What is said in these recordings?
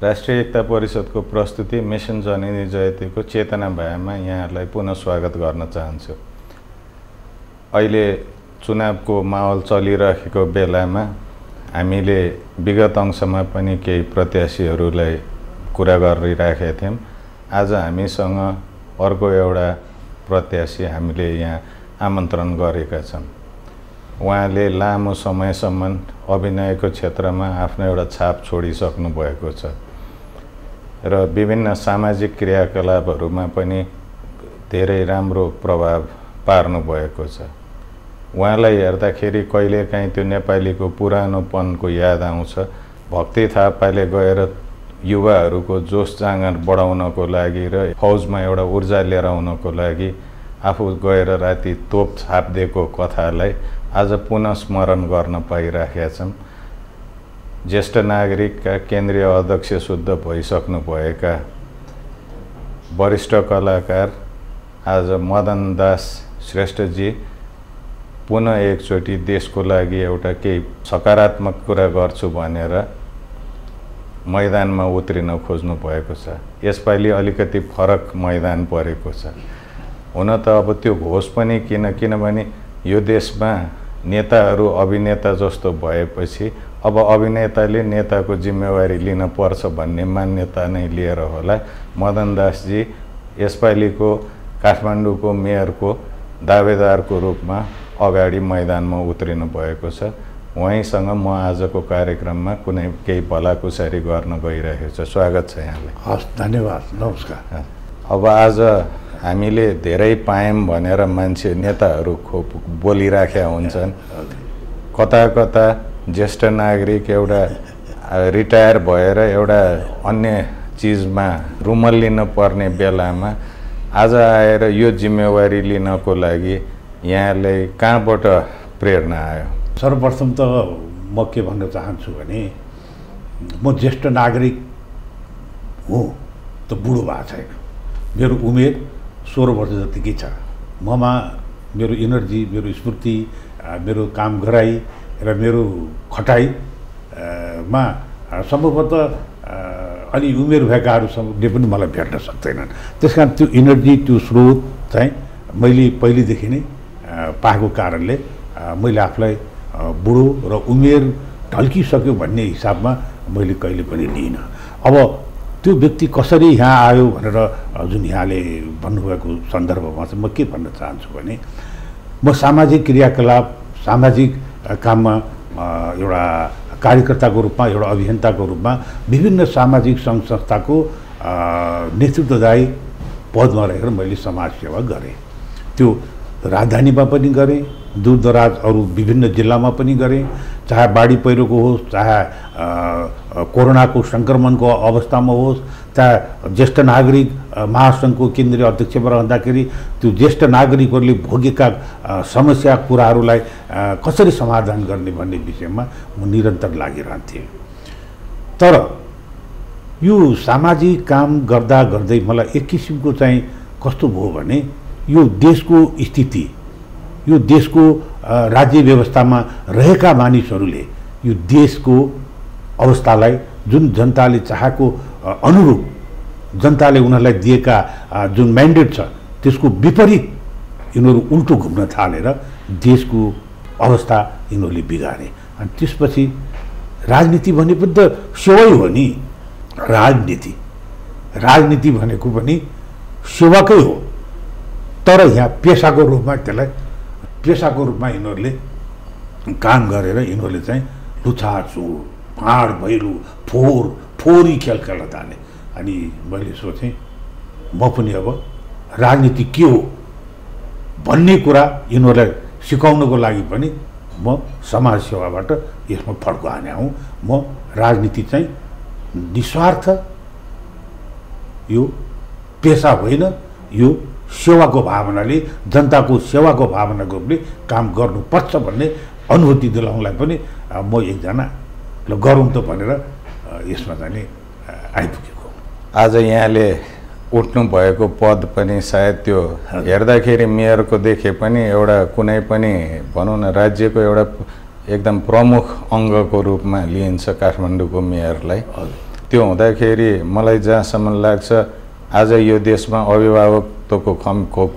राष्ट्रिय एकता परिषदको प्रस्तुति मिसन जननी जयन्तीको चेतना भएमा यहाँहरूलाई पुनः स्वागत गर्न चाहन्छु। अहिले चुनावको माहौल चलिरहेको बेलामा हामीले विगत अंशमा पनि केही प्रत्याशीहरूलाई कुरा गरिराखेका थियौँ। आज हामीसँग अर्को एउटा प्रत्याशी हामीले यहाँ आमन्त्रण गरेका छौँ। उहाँले लामो समयसम्म अभिनयको क्षेत्रमा आफ्नो एउटा छाप छोडिसक्नु भएको छ र विभिन्न सामाजिक क्रियाकलापहरूमा पनि धेरै राम्रो प्रभाव पार्नु भएको छ। उहाँलाई हेर्दाखेरि कहिलेकाहीँ त्यो नेपालीको पुरानोपनको याद आउँछ। भक्ति थापाले गएर युवाहरूको जोस जाँगर बढाउनको लागि र फौजमा एउटा ऊर्जा लिएर आउनको लागि आफू गएर राति तोप छापिदिएको कथालाई आज पुनः स्मरण गर्न पाइराखेका छौँ। ज्येष्ठ नागरिकका केन्द्रीय अध्यक्ष शुद्ध भइसक्नुभएका वरिष्ठ कलाकार आज मदन दास श्रेष्ठजी पुनः एकचोटि देशको लागि एउटा केही सकारात्मक कुरा गर्छु भनेर मैदानमा उत्रिन खोज्नु भएको छ। यसपालि अलिकति फरक मैदान परेको छ। हुन त अब त्यो होस् पनि किनभने यो देशमा नेताहरू अभिनेता जस्तो भएपछि अब अभिनेताले नेताको जिम्मेवारी लिन पर्छ भन्ने मान्यता नै लिएर होला मदन दासजी यसपालिको काठमाडौँको मेयरको दावेदारको रूपमा अगाडि मैदानमा उत्रिनु भएको छ। उहाँसँग म आजको कार्यक्रममा कुनै केही भलाकुसारी गर्न गइरहेको छु। स्वागत छ यहाँलाई। हस्, धन्यवाद, नमस्कार। अब आज हामीले धेरै पायौँ भनेर मान्छे नेताहरू खोप बोलिराखेका हुन्छन्। कता कता ज्येष्ठ नागरिक एउटा रिटायर भएर एउटा अन्य चिजमा रुमल्लिन पर्ने बेलामा आज आएर यो जिम्मेवारी लिनको लागि यहाँलाई कहाँबाट प्रेरणा आयो? सर्वप्रथम त म के भन्न चाहन्छु भने म ज्येष्ठ नागरिक हो त बुढो भएको छैन। मेरो उमेर 16 वर्ष जतिकै छ। ममा मेरो इनर्जी, मेरो स्फूर्ति, मेरो काम गराई र मेरो खटाई मा सम्भवतः अलि उमेर भएकाहरूले पनि मलाई भेट्न सक्दैनन्। त्यस कारण त्यो इनर्जी, त्यो स्रोत चाहिँ मैले पहिलेदेखि नै पाएको कारणले मैले आफूलाई बुढो र उमेर ढल्किसक्यो भन्ने हिसाबमा मैले कहिले पनि लिइनँ। अब त्यो व्यक्ति कसरी यहाँ आयो भनेर जुन यहाँले भन्नुभएको सन्दर्भमा चाहिँ म के भन्न चाहन्छु भने म सामाजिक क्रियाकलाप, सामाजिक काममा एउटा कार्यकर्ताको रूपमा, एउटा अभियन्ताको रूपमा विभिन्न सामाजिक सङ्घ संस्थाको नेतृत्वदायी पदमा रहेर मैले समाज सेवा गरेँ। त्यो राजधानीमा पनि गरेँ, दूरदराज अरू विभिन्न जिल्लामा पनि गरेँ, चाहे बाढी पहिरोको होस्, चाहे कोरोनाको सङ्क्रमणको अवस्थामा होस्, चाहे ज्येष्ठ नागरिक महासङ्घको केन्द्रीय अध्यक्षमा रहँदाखेरि त्यो ज्येष्ठ नागरिकहरूले भोगेका समस्या कुराहरूलाई कसरी समाधान गर्ने भन्ने विषयमा म निरन्तर लागिरहन्थेँ। तर यो सामाजिक काम गर्दा गर्दै मलाई एक किसिमको चाहिँ कस्तो भयो भने यो देशको स्थिति, यो देशको राज्य व्यवस्थामा रहेका मानिसहरूले यो देशको अवस्थालाई जुन जनताले चाहेको अनुरूप जनताले उनीहरूलाई दिएका जुन म्यान्डेट छ त्यसको विपरीत यिनीहरू उल्टो घुम्न थालेर देशको अवस्था यिनीहरूले बिगारे। अनि त्यसपछि राजनीति भने पनि त सेवै हो नि। राजनीति भनेको पनि सेवाकै हो। तर यहाँ पेसाको रूपमा यिनीहरूले काम गरेर यिनीहरूले चाहिँ लुछाचुर, फाँड भैलो, फोहोरी खेल खेल्न थाले। अनि मैले सोचेँ म पनि अब राजनीति के हो भन्ने कुरा यिनीहरूलाई सिकाउनको लागि पनि म समाज सेवाबाट यसमा फड्को हाने हुँ। म राजनीति चाहिँ निस्वार्थ, यो पेसा होइन, यो सेवाको भावनाले, जनताको सेवाको भावनाको रूपले काम गर्नुपर्छ भन्ने अनुभूति दिलाउनलाई पनि म एकजना ल गरौँ त भनेर यसमा चाहिँ आइपुगेको। आज यहाँले उठ्नु भएको पद पनि सायद त्यो हेर्दाखेरि मेयरको देखे पनि एउटा कुनै पनि भनौँ न राज्यको एउटा एकदम प्रमुख अङ्गको रूपमा लिइन्छ काठमाडौँको मेयरलाई। त्यो हुँदाखेरि मलाई जहाँसम्म लाग्छ आज यो देशमा अभिभावकत्वको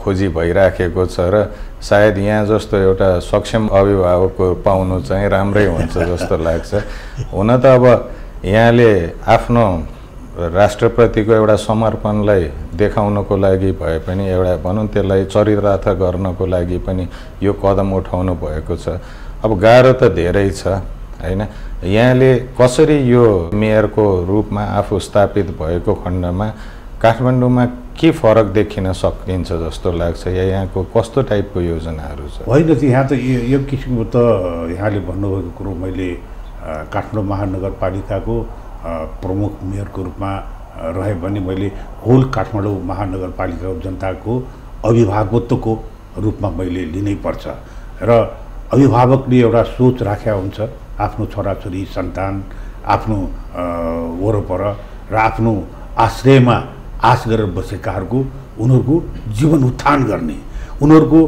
खोजी भइराखेको छ र सायद यहाँ जस्तो एउटा सक्षम अभिभावक पाउनु चाहिँ राम्रै हुन्छ जस्तो लाग्छ। हुन त अब यहाँले आफ्नो राष्ट्रप्रतिको एउटा समर्पणलाई देखाउनको लागि भए पनि एउटा भनौँ त्यसलाई चरितार्थ गर्नको लागि पनि यो कदम उठाउनु भएको छ। अब गाह्रो त धेरै छ हैन। यहाँले कसरी यो मेयरको रूपमा आफू स्थापित भएको खण्डमा काठमाडौँमा के फरक देखिन सकिन्छ जस्तो लाग्छ या यहाँको कस्तो टाइपको योजनाहरू छ? होइन यहाँ त यो किसिमको त यहाँले भन्नुभएको कुरो मैले काठमाडौँ महानगरपालिकाको प्रमुख मेयरको रूपमा रहे पनि मैले होल काठमाडौँ महानगरपालिकाको जनताको अभिभावकत्वको रूपमा मैले लिनै पर्छ र अभिभावकले एउटा सोच राखेका हुन्छ आफ्नो छोराछोरी सन्तान आफ्नो वरपर र आफ्नो आश्रयमा आश गरेर बसेकाहरूको उनीहरूको जीवन उत्थान गर्ने, उनीहरूको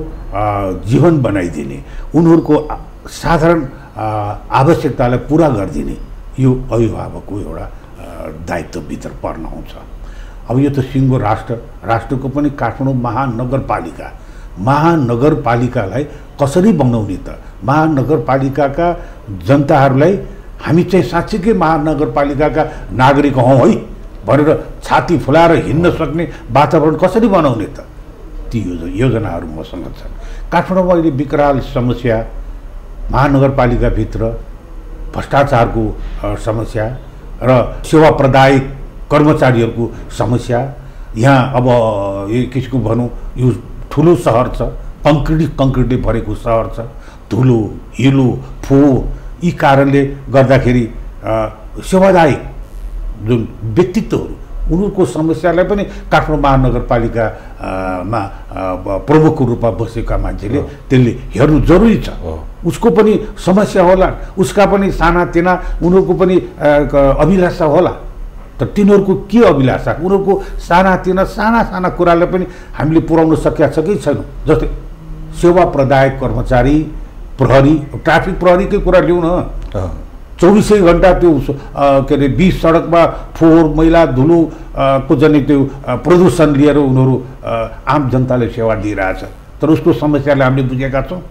जीवन बनाइदिने, उनीहरूको साधारण आवश्यकतालाई पुरा गरिदिने यो अभिभावकको एउटा दायित्वभित्र पर्न आउँछ। अब यो त सिङ्गो राष्ट्रको पनि काठमाडौँ महानगरपालिकालाई कसरी बनाउने त? महानगरपालिकाका जनताहरूलाई हामी चाहिँ साँच्चीकै महानगरपालिकाका नागरिक हौँ है भनेर छाती फुलाएर हिँड्न सक्ने वातावरण कसरी बनाउने त? ती योजनाहरू मसँग छन्। काठमाडौँमा अहिले विकराल समस्या, महानगरपालिकाभित्र भ्रष्टाचारको समस्या र सेवा प्रदायक कर्मचारीहरूको समस्या। यहाँ अब यो किसिमको भनौँ यो ठुलो सहर छ, कङ्क्रिटले भरेको सहर छ, धुलो हिलो फोहोर यी कारणले गर्दाखेरि सेवादायी जुन व्यक्तित्वहरू उनीहरूको समस्यालाई पनि काठमाडौँ महानगरपालिकामा प्रमुखको रूपमा बसेका मान्छेले त्यसले हेर्नु जरुरी छ। उसको पनि समस्या होला, उसका पनि सानातिना उनीहरूको पनि अभिलाषा होला। तर तिनीहरूको के अभिलाषा, उनीहरूको सानातिना साना कुरालाई पनि हामीले पुर्याउन सकेका छ कि छैनौँ। जस्तै सेवा प्रदायक कर्मचारी, प्रहरी, ट्राफिक प्रहरीकै कुरा लिउँ न, 24 घण्टा त्यो के अरे 20 सडकमा फोहोर मैला धुलो को जन्य त्यो प्रदूषण लिएर उनीहरू आम जनताले सेवा दिइरहेछ। तर उसको समस्यालाई हामीले बुझेका छौँ।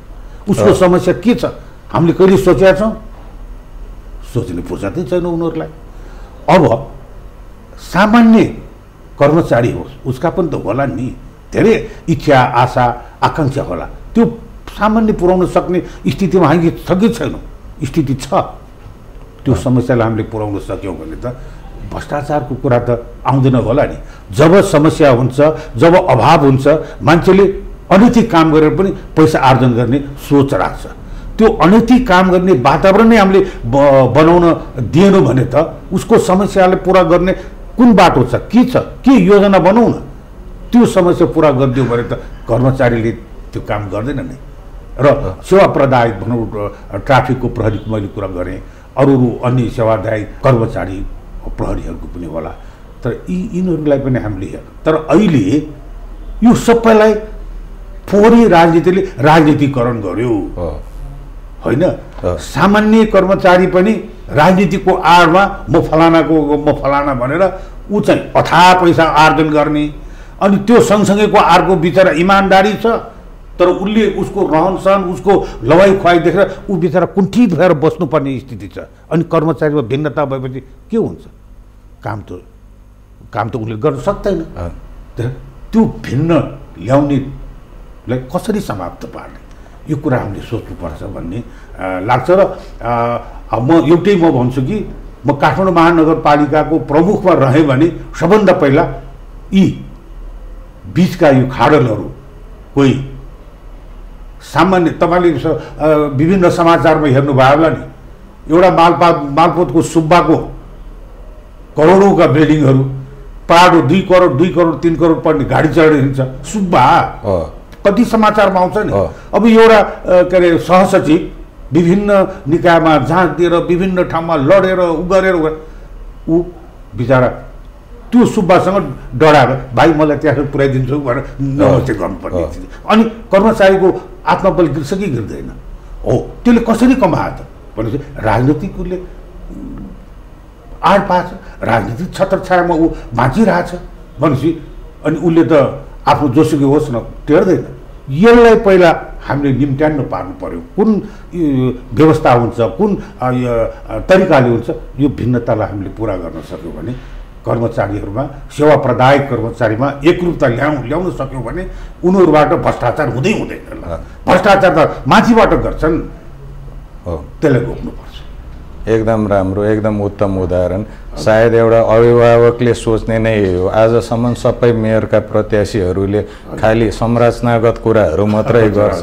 उसको समस्या के छ हामीले कहिले सोचेका छौँ? सोच्ने फुर्सदै छैन उनीहरूलाई। अब सामान्य कर्मचारी होस्, उसका पनि त होला नि धेरै इच्छा आशा आकाङ्क्षा होला, त्यो सामान्य पुर्याउन सक्ने स्थितिमा हामी छ कि छैनौँ? स्थिति छ। त्यो समस्यालाई हामीले पुर्याउन सक्यौँ भने त भ्रष्टाचारको कुरा त आउँदैन होला नि। जब समस्या हुन्छ, जब अभाव हुन्छ, मान्छेले अनैतिक काम गरेर पनि पैसा आर्जन गर्ने सोच राख्छ। त्यो अनैतिक काम गर्ने वातावरण नै हामीले बनाउन दिएनौँ भने त उसको समस्यालाई पुरा गर्ने कुन बाटो छ, के योजना बनाउँ न? त्यो समस्या पुरा गरिदियो भने त कर्मचारीले त्यो काम गर्दैन नै। र सेवा प्रदायक भनौँ ट्राफिकको प्रहरीको मैले कुरा गरेँ, अरू अन्य सेवादायी कर्मचारी प्रहरीहरूको पनि होला। तर यिनीहरूलाई पनि हामीले तर अहिले यो सबैलाई फोहोरी राजनीतिले राजनीतिकरण गर्यो होइन। सामान्य कर्मचारी पनि राजनीतिको आडमा म फलाना भनेर ऊ चाहिँ अथाह पैसा आर्जन गर्ने। अनि त्यो सँगसँगैको अर्को बिचरा इमान्दारी छ तर उसले उसको रहनसहन उसको लवाई खुवाई देखेर ऊ बिचरा कुण्ठित भएर बस्नुपर्ने स्थिति छ। अनि कर्मचारीमा भिन्नता भएपछि के हुन्छ? काम त उसले गर्न सक्दैन। त्यो भिन्न ल्याउनेलाई कसरी समाप्त पार्ने यो कुरा हामीले सोच्नुपर्छ भन्ने लाग्छ। र म भन्छु कि म काठमाडौँ महानगरपालिकाको प्रमुखमा रहेँ भने सबभन्दा पहिला यी बिचका यो खाडलहरू कोही सामान्य तपाईँले विभिन्न समाचारमा हेर्नुभयो होला नि, एउटा मालपोतको सुब्बाको करोडौँका बिल्डिङहरू पाडो 2 करोड 3 करोड पर्ने गाडी चढेर हिँड्छ सुब्बा, कति समाचारमा आउँछ नि। अब एउटा के अरे सहसचिव विभिन्न निकायमा जाँच दिएर विभिन्न ठाउँमा लडेर गरेर ऊ बिचरा त्यो सुब्बासँग डराएर भाइ मलाई त्यहाँ पुर्याइदिन्छु भनेर नमस्ते गर्नुपर्ने स्थिति। अनि कर्मचारीको आत्मबल गिर्छ कि गिर्दैन? हो, त्यसले कसरी कमायो त भनेपछि राजनीतिकले आड पाछ राजनीतिक छत्रछायामा ऊ बाँचिरहेछ भनेपछि अनि उसले त आफ्नो जोसुकै होस् न टेर्दैन। यसलाई पहिला हामीले निम्त्याउनु पार्नु पर्यो। कुन व्यवस्था हुन्छ, कुन तरिकाले हुन्छ, यो भिन्नतालाई हामीले पुरा गर्न सक्यौँ भने कर्मचारीहरूमा, सेवा प्रदायक कर्मचारीमा एकरूपता ल्याउन सक्यौँ भने उनीहरूबाट भ्रष्टाचार हुँदै हुँदैन। भ्रष्टाचार त माथिबाट गर्छन्, हो त्यसलाई रोक्नुपर्छ। एकदम राम्रो, एकदम उत्तम उदाहरण। सायद एउटा अभिभावकले सोच्ने नै हो। आजसम्म सबै मेयरका प्रत्याशीहरूले खालि संरचनागत कुराहरू मात्रै गर्छ,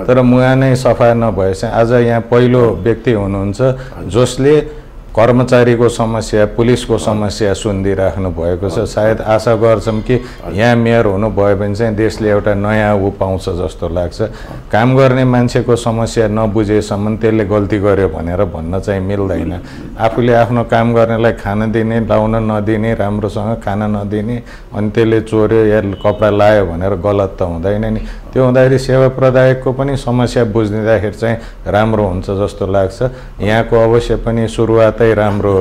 तर मुहा नै सफा नभएछ। आज यहाँ पहिलो व्यक्ति हुनुहुन्छ जसले कर्मचारीको समस्या, पुलिसको समस्या सुनिदिइराख्नु भएको छ। सायद आशा गर्छौँ कि यहाँ मेयर हुनुभयो भने चाहिँ देशले एउटा नयाँ ऊ पाउँछ जस्तो लाग्छ। काम गर्ने मान्छेको समस्या नबुझेसम्म त्यसले गल्ती गर्यो भनेर भन्न चाहिँ मिल्दैन। आफूले आफ्नो काम गर्नेलाई खान दिने, लाउन नदिने, राम्रोसँग खाना नदिने, अनि त्यसले चोर्यो या कपडा लायो भनेर गलत त हुँदैन नि। त्यो हुँदाखेरि सेवा प्रदायकको पनि समस्या बुझिदिँदाखेरि चाहिँ राम्रो हुन्छ जस्तो लाग्छ। यहाँको अवश्य पनि सुरुवातै राम्रो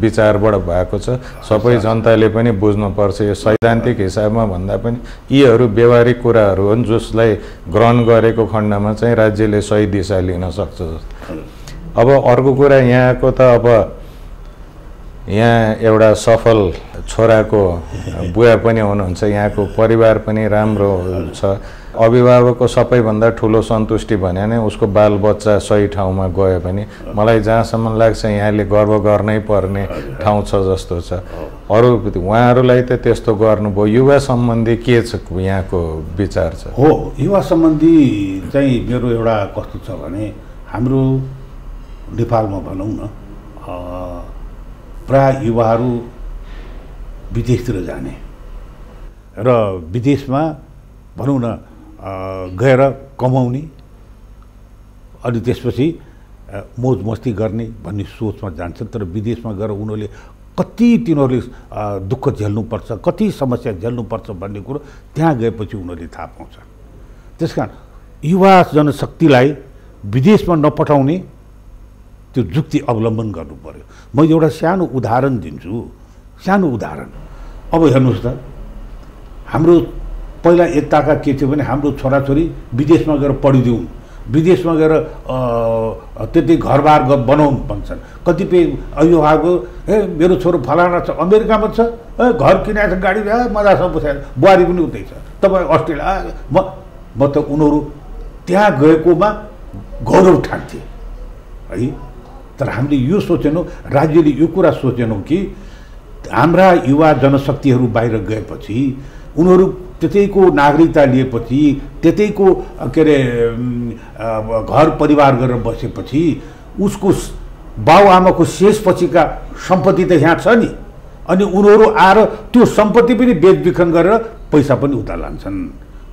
विचारबाट भएको छ। सबै जनताले पनि बुझ्नुपर्छ। यो सैद्धान्तिक हिसाबमा भन्दा पनि यीहरू व्यवहारिक कुराहरू हुन् जसलाई ग्रहण गरेको खण्डमा चाहिँ राज्यले सही दिशा लिन सक्छ जस्तो। अब अर्को कुरा यहाँको त अब यहाँ एउटा सफल छोराको बुवा पनि हुनुहुन्छ, यहाँको परिवार पनि राम्रो छ। अभिभावकको सबैभन्दा ठुलो सन्तुष्टि भने नै उसको बालबच्चा सही ठाउँमा गयो भने मलाई जहाँसम्म लाग्छ यहाँले गर्व गर्नै पर्ने ठाउँ छ जस्तो छ। अरू उहाँहरूलाई त त्यस्तो गर्नुभयो। युवा सम्बन्धी के छ यहाँको विचार छ? हो, युवा सम्बन्धी चाहिँ मेरो एउटा कस्तो छ भने हाम्रो नेपालमा भनौँ न प्राय युवाहरू विदेशतिर जाने र विदेशमा भनौँ न गएर कमाउने अनि त्यसपछि मोज मस्ती गर्ने भन्ने सोचमा जान्छन्। तर विदेशमा गएर उनीहरूले कति तिनीहरूले दुःख झेल्नुपर्छ, कति समस्या झेल्नुपर्छ भन्ने कुरो त्यहाँ गएपछि उनीहरूले थाहा पाउँछ। त्यसकारण युवा जनशक्तिलाई विदेशमा नपठाउने त्यो जुक्ति अवलम्बन गर्नु पर्यो। म एउटा सानो उदाहरण दिन्छु, सानो उदाहरण। अब हेर्नुहोस् त, हाम्रो पहिला एकताका के थियो भने हाम्रो छोराछोरी विदेशमा गएर पढिदिउन्, विदेशमा गएर त्यति घरबार बनाउन् भन्छन्। कतिपय अभिभावक हे मेरो छोरो फलाना छ, अमेरिकामा छ, घर किनेको छ, गाडी मजासँग पुछाएर, बुहारी पनि उतै छ, तपाईँ अस्ट्रेलिया। म त उनीहरू त्यहाँ गएकोमा गौरव ठान्थे है। तर हामीले यो सोचेनौँ, राज्यले यो कुरा सोचेनौँ कि हाम्रा युवा जनशक्तिहरू बाहिर गएपछि उनीहरू त्यतैको नागरिकता लिएपछि, त्यतैको के अरे घर परिवार गरेर बसेपछि उसको बाउआमाको शेषपछिका सम्पत्ति त यहाँ छ नि। अनि उनीहरू आएर त्यो सम्पत्ति पनि बेचबिखन गरेर पैसा पनि उता लान्छन्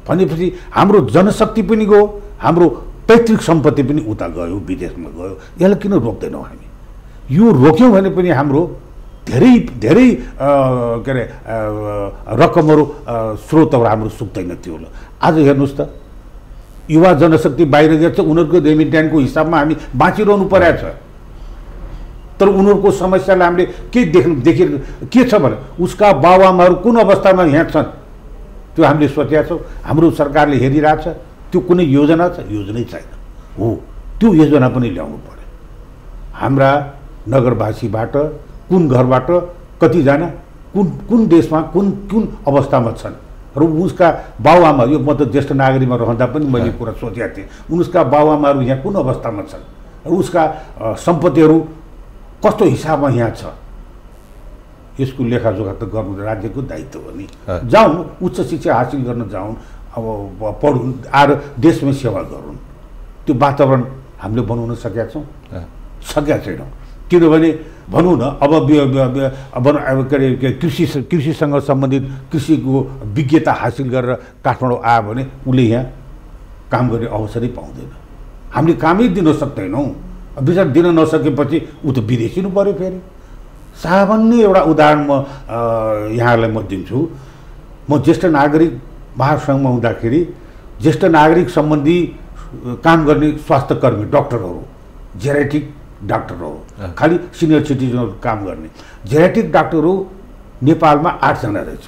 भनेपछि हाम्रो जनशक्ति पनि गयो, हाम्रो पैतृक सम्पत्ति पनि उता गयो, विदेशमा गयो। यसलाई किन रोक्दैनौँ हामी? यो रोक्यौँ भने पनि हाम्रो धेरै धेरै के अरे रकमहरू स्रोतहरू हाम्रो सुक्दैन थियो। आज हेर्नुहोस् त, युवा जनशक्ति बाहिर गएछ, उनीहरूको रेमिट्यान्सको हिसाबमा हामी बाँचिरहनु परेको छ। तर उनीहरूको समस्यालाई हामीले के देखि के छ भने उसका बाबुआमाहरू कुन अवस्थामा यहाँ छन् त्यो हामीले सोचेका छौँ। हाम्रो सरकारले हेरिरहेछ, त्यो कुनै योजना छ? योजनै छैन। हो, त्यो योजना पनि ल्याउनु पर्यो। हाम्रा नगरवासीबाट कुन घरबाट कतिजना कुन कुन देशमा कुन कुन अवस्थामा छन् र उसका बाबुआमा, यो म त ज्येष्ठ नागरिकमा रहँदा पनि मैले कुरा सोचेको थिएँ, उसका बाबुआमाहरू यहाँ कुन अवस्थामा छन् र उसका सम्पत्तिहरू कस्तो हिसाबमा यहाँ छ, यसको लेखाजोखा त गर्नु राज्यको दायित्व हो नि। जाउन्, उच्च शिक्षा हासिल गर्न जाउन्, अब पढुन्, आएर देशमै सेवा गरून्। त्यो वातावरण हामीले बनाउन सकेका छौँ? सकेका छैनौँ। किनभने भनौँ न, अब के अरे कृषिसँग सम्बन्धित कृषिको विज्ञता हासिल गरेर काठमाडौँ आयो भने उसले यहाँ काम गर्ने अवसरै पाउँदैन। हामीले कामै दिन सक्दैनौँ। विचार दिन नसकेपछि ऊ त विदेशिनु पऱ्यो। फेरि सामान्य एउटा उदाहरण म यहाँहरूलाई म दिन्छु। म ज्येष्ठ नागरिक महासङ्घमा हुँदाखेरि ज्येष्ठ नागरिक सम्बन्धी काम गर्ने स्वास्थ्य कर्मी, डाक्टरहरू, जेनेटिक डाक्टर हो, खालि सिनियर सिटिजनहरू काम गर्ने। जेनेटिक डाक्टरहरू नेपालमा 8 जना रहेछ,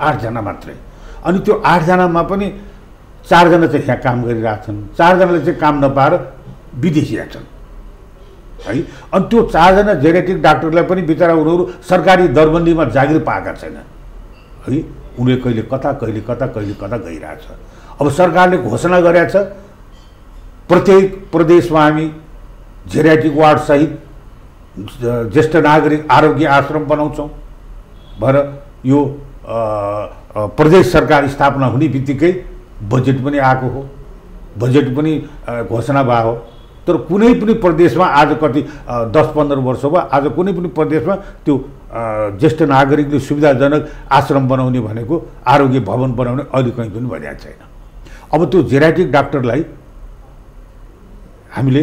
8 जना मात्रै। अनि त्यो 8 जनामा पनि 4 जना चाहिँ यहाँ काम गरिरहेछन्, 4 जनाले चाहिँ काम नपाएर विदेशिया छन् है। अनि त्यो 4 जना जेनेटिक डाक्टरलाई पनि बिचरा उनीहरू सरकारी दरबन्दीमा जागिर पाएका छैन है। उनीहरू कहिले कता कहिले कता कहिले कता गइरहेछ। अब सरकारले घोषणा गरेको छ प्रत्येक प्रदेशमा हामी जेनेटिक वार्ड सहित ज्येष्ठ नागरिक आरोग्य आश्रम बनाउँछौँ भएर यो प्रदेश सरकार स्थापना हुने बित्तिकै बजेट पनि आएको हो, बजेट पनि घोषणा भएको हो। तर कुनै पनि प्रदेशमा आज कति 10-15 वर्ष भयो, आज कुनै पनि प्रदेशमा त्यो ज्येष्ठ नागरिकले सुविधाजनक आश्रम बनाउने भनेको, आरोग्य भवन बनाउने अहिले कहीँ पनि भनिएको छैन। अब त्यो जेनेटिक डाक्टरलाई हामीले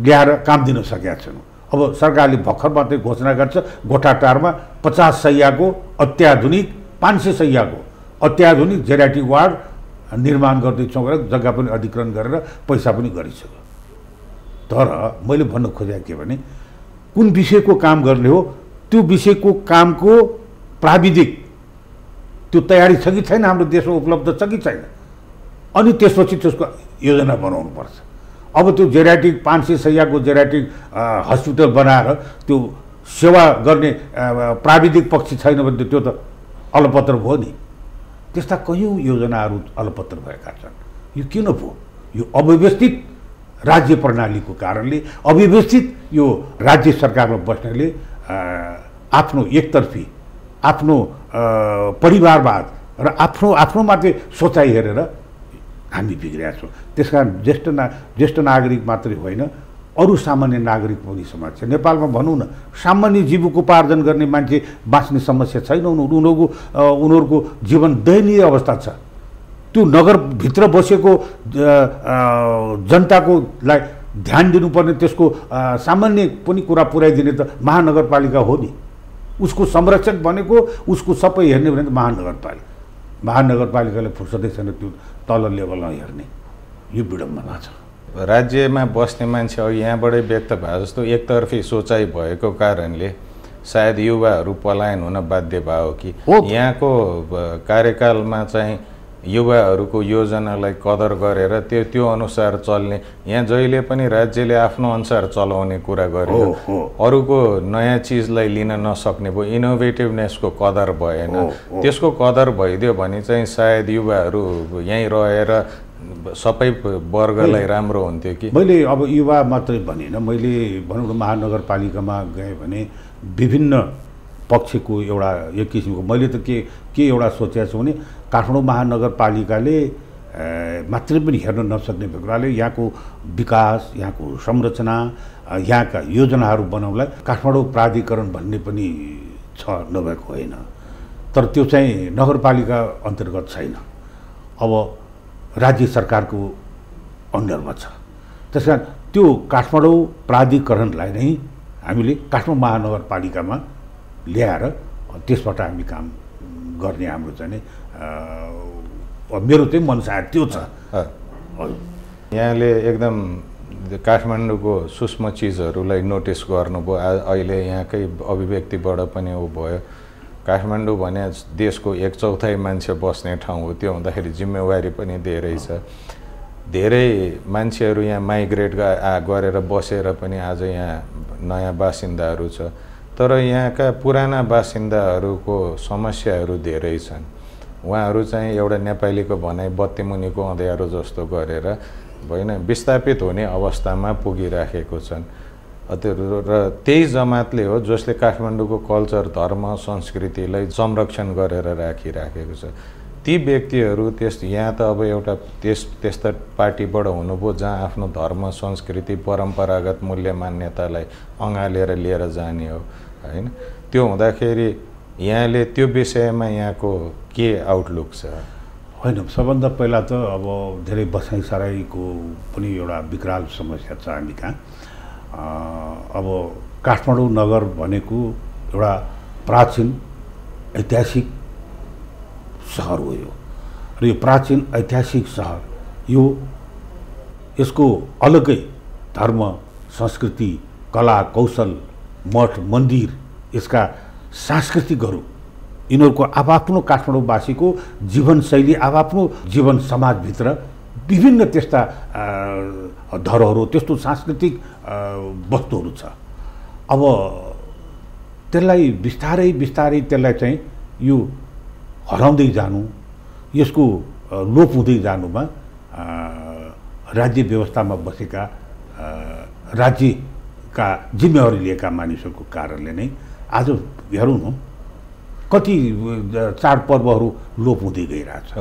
ल्याएर काम दिन सकेका छैनौँ। अब सरकारले भर्खर मात्रै घोषणा गर्छ गोठाटारमा 50 शैय्याको अत्याधुनिक 500 शैय्याको अत्याधुनिक जेनेटिक वार्ड निर्माण गर्दैछौँ भनेर जग्गा पनि अधिग्रहण गरेर पैसा पनि गरिसक्यो। तर मैले भन्न खोजेको के भने कुन विषयको काम गर्ने हो, त्यो विषयको कामको प्राविधिक त्यो तयारी छ कि छैन, हाम्रो देशमा उपलब्ध छ कि छैन, अनि त्यसपछि त्यसको योजना बनाउनुपर्छ। अब त्यो जेनेटिक 500 शैय्याको जेनेटिक हस्पिटल बनाएर त्यो सेवा गर्ने प्राविधिक पक्ष छैन भने त्यो त अलपत्र भयो नि। त्यस्ता कयौँ योजनाहरू अलपत्र भएका छन्। यो किन भयो? यो अव्यवस्थित राज्य प्रणालीको कारणले, अव्यवस्थित यो राज्य सरकारमा बस्नेले आफ्नो एकतर्फी आफ्नो परिवारवाद र आफ्नो मात्रै सोचाइ हेरेर हामी बिग्रेका छौँ। त्यसकारण ज्येष्ठ नागरिक मात्रै होइन, अरू सामान्य नागरिक पनि समस्या। नेपालमा भनौँ न, सामान्य जीविकोपार्जन गर्ने मान्छे बाँच्ने समस्या छैन। उनीहरूको जीवन दयनीय अवस्था छ। त्यो नगरभित्र बसेको जनताकोलाई ध्यान दिनुपर्ने, त्यसको सामान्य पनि कुरा पुर्याइदिने त महानगरपालिका हो नि। उसको संरक्षक भनेको, उसको सबै हेर्ने भने त महानगरपालिकाले फुर्सदै छैन त्यो तल लेभलमा हेर्ने। यो विडम्बना छ। राज्यमा बस्ने मान्छे अब यहाँबाटै व्यक्त भए जस्तो एकतर्फी सोचाइ भएको कारणले सायद युवाहरू पलायन हुन बाध्य भयो कि यहाँको कार्यकालमा चाहिँ युवाहरूको योजनालाई कदर गरेर त्यो अनुसार चल्ने, यहाँ जहिले पनि राज्यले आफ्नो अनुसार चलाउने कुरा गरेर अरूको नयाँ चिजलाई लिन नसक्ने भयो, इनोभेटिभनेसको कदर भएन। त्यसको कदर भइदियो भने चाहिँ सायद युवाहरू यहीँ रहेर सबै वर्गलाई राम्रो हुन्थ्यो कि। मैले अब युवा मात्रै भनिनँ, मैले भनौँ न महानगरपालिकामा गएँ भने विभिन्न पक्षको एउटा एक किसिमको मैले त के एउटा सोचेको छु भने काठमाडौँ महानगरपालिकाले मात्रै पनि हेर्न नसक्ने भएको कुराले यहाँको विकास, यहाँको संरचना, यहाँका योजनाहरू बनाउनलाई काठमाडौँ प्राधिकरण भन्ने पनि छ, नभएको होइन। तर त्यो चाहिँ नगरपालिका अन्तर्गत छैन, अब राज्य सरकारको अन्डरमा छ। त्यसकारण त्यो काठमाडौँ प्राधिकरणलाई नै हामीले काठमाडौँ महानगरपालिकामा ल्याएर त्यसबाट हामी काम गर्ने हाम्रो चाहिँ मेरो चाहिँ मनसा त्यो छ। यहाँले एकदम काठमाडौँको सूक्ष्म चिजहरूलाई नोटिस गर्नुभयो। अहिले यहाँकै अभिव्यक्तिबाट पनि ऊ भयो, काठमाडौँ भने देशको 1/4 मान्छे बस्ने ठाउँ हो। त्यो हुँदाखेरि जिम्मेवारी पनि धेरै छ। धेरै मान्छेहरू यहाँ माइग्रेट गरेर बसेर पनि आज यहाँ नयाँ बासिन्दाहरू छ। तर यहाँका पुराना बासिन्दाहरूको समस्याहरू धेरै छन्। उहाँहरू चाहिँ एउटा नेपालीको भनाइ बत्ती मुनिको अँध्यारो जस्तो गरेर होइन विस्थापित हुने अवस्थामा पुगिराखेको छन्। र त्यही जमातले हो जसले काठमाडौँको कल्चर, धर्म, संस्कृतिलाई संरक्षण गरेर राखिराखेको छ। ती व्यक्तिहरू यहाँ त अब एउटा त्यस्ता पार्टीबाट हुनुभयो जहाँ आफ्नो धर्म, संस्कृति, परम्परागत मूल्य मान्यतालाई अँगालेर लिएर जाने हो होइन। त्यो हुँदाखेरि यहाँले त्यो विषयमा यहाँको के आउटलुक छ? होइन, सबभन्दा पहिला त अब धेरै बसाइसराईको पनि एउटा विकराल समस्या छ हामी कहाँ। अब काठमाडौँ नगर भनेको एउटा प्राचीन ऐतिहासिक सहर हो यो। र यो प्राचीन ऐतिहासिक सहर, यसको अलग्गै धर्म, संस्कृति, कला, कौशल, मठ, मन्दिर, यसका सांस्कृतिकहरू, यिनीहरूको आफ्नो काठमाडौँवासीको जीवनशैली, आफ्नो जीवन समाजभित्र विभिन्न त्यस्ता धरोहरहरू, त्यस्तो सांस्कृतिक वस्तुहरू छ। अब त्यसलाई बिस्तारै बिस्तारै त्यसलाई चाहिँ यो हराउँदै जानु, यसको लोप हुँदै जानुमा राज्य व्यवस्थामा बसेका राज्यका जिम्मेवारी लिएका मानिसहरूको कारणले नै आज हेरौँ न कति चाडपर्वहरू लोप हुँदै गइरहेछ।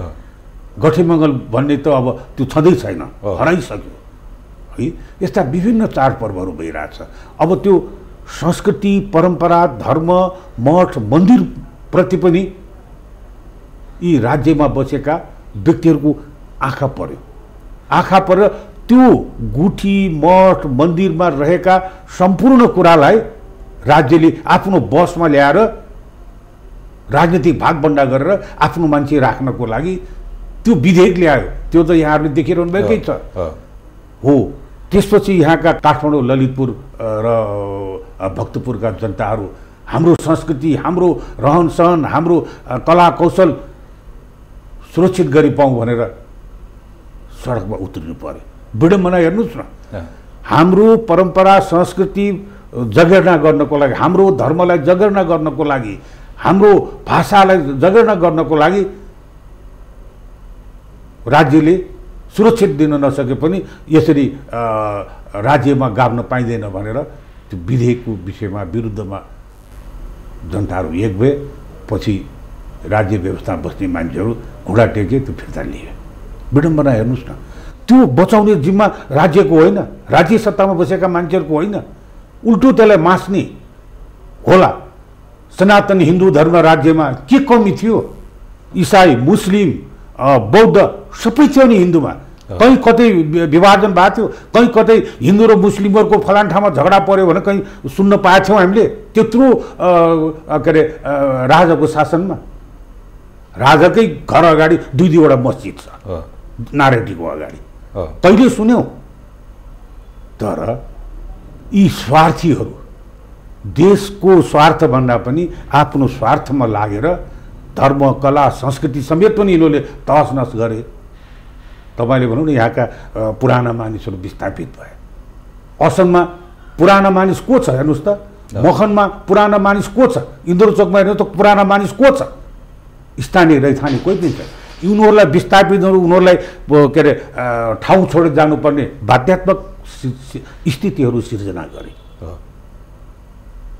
गठेमङ्गल भन्ने त अब त्यो छँदै छैन, हराइसक्यो है। यस्ता विभिन्न चाडपर्वहरू भइरहेछ। अब त्यो संस्कृति, परम्परा, धर्म, मठ, मन्दिरप्रति पनि यी राज्यमा बसेका व्यक्तिहरूको आँखा पर्यो। त्यो गुठी, मठ, मन्दिरमा रहेका सम्पूर्ण कुरालाई राज्यले आफ्नो बसमा ल्याएर राजनीतिक भागभण्डा गरेर आफ्नो मान्छे राख्नको लागि त्यो विधेयक ल्यायो। त्यो त यहाँहरूले देखिरहनु भएकै छ हो। त्यसपछि यहाँका काठमाडौँ, ललितपुर र भक्तपुरका जनताहरू हाम्रो संस्कृति, हाम्रो रहनसहन, हाम्रो कला कौशल सुरक्षित गरी पाऊँ भनेर सडकमा उत्रिनु पर्यो। विडम्बना हेर्नुहोस् न, हाम्रो परम्परा संस्कृति जगेर्ना गर्नको लागि, हाम्रो धर्मलाई जगेर्ना गर्नको लागि, हाम्रो भाषालाई जगेर्ना गर्नको लागि राज्यले सुरक्षित दिन नसके पनि यसरी राज्यमा गाभ्न पाइँदैन भनेर त्यो विधेयकको विषयमा विरुद्धमा जनताहरू एक भए। पछि राज्य व्यवस्था बस्ने मान्छेहरू घुँडा टेके, त्यो फिर्ता लिए। विडम्बना हेर्नुहोस् न, त्यो बचाउने जिम्मा राज्यको होइन, राज्य सत्तामा बसेका मान्छेहरूको होइन, उल्टो त्यसलाई मास्ने होला। सनातन हिन्दू धर्म राज्यमा के कमी थियो? इसाई, मुस्लिम, बौद्ध सबै थियो नि हिन्दूमा। कहीँ कतै विभाजन भएको थियो, कहीँ कतै हिन्दू र मुस्लिमहरूको फलान ठाउँमा झगडा पर्यो भने कहीँ सुन्न पाएको थियौँ हामीले? त्यत्रो के अरे राजाको शासनमा राजाकै घर अगाडि दुईवटा मस्जिद छ, नारायणीको अगाडि, कहिले सुन्यौँ? तर यी स्वार्थीहरू देशको स्वार्थभन्दा पनि आफ्नो स्वार्थमा लागेर धर्म, कला, संस्कृति समेत पनि यिनीहरूले तहस नहस गरे। तपाईँले भनौँ न यहाँका पुराना मानिसहरू विस्थापित भए। असममा पुराना मानिस को छ हेर्नुहोस् त, मखनमा पुराना मानिस को छ, इन्द्रचोकमा हेर्नु त पुराना मानिस को छ? स्थानीय रैथाने कोही पनि छैन। उनीहरूलाई विस्थापितहरू, उनीहरूलाई के अरे ठाउँ छोडेर जानुपर्ने बाध्यात्मक स्थितिहरू सिर्जना गरे।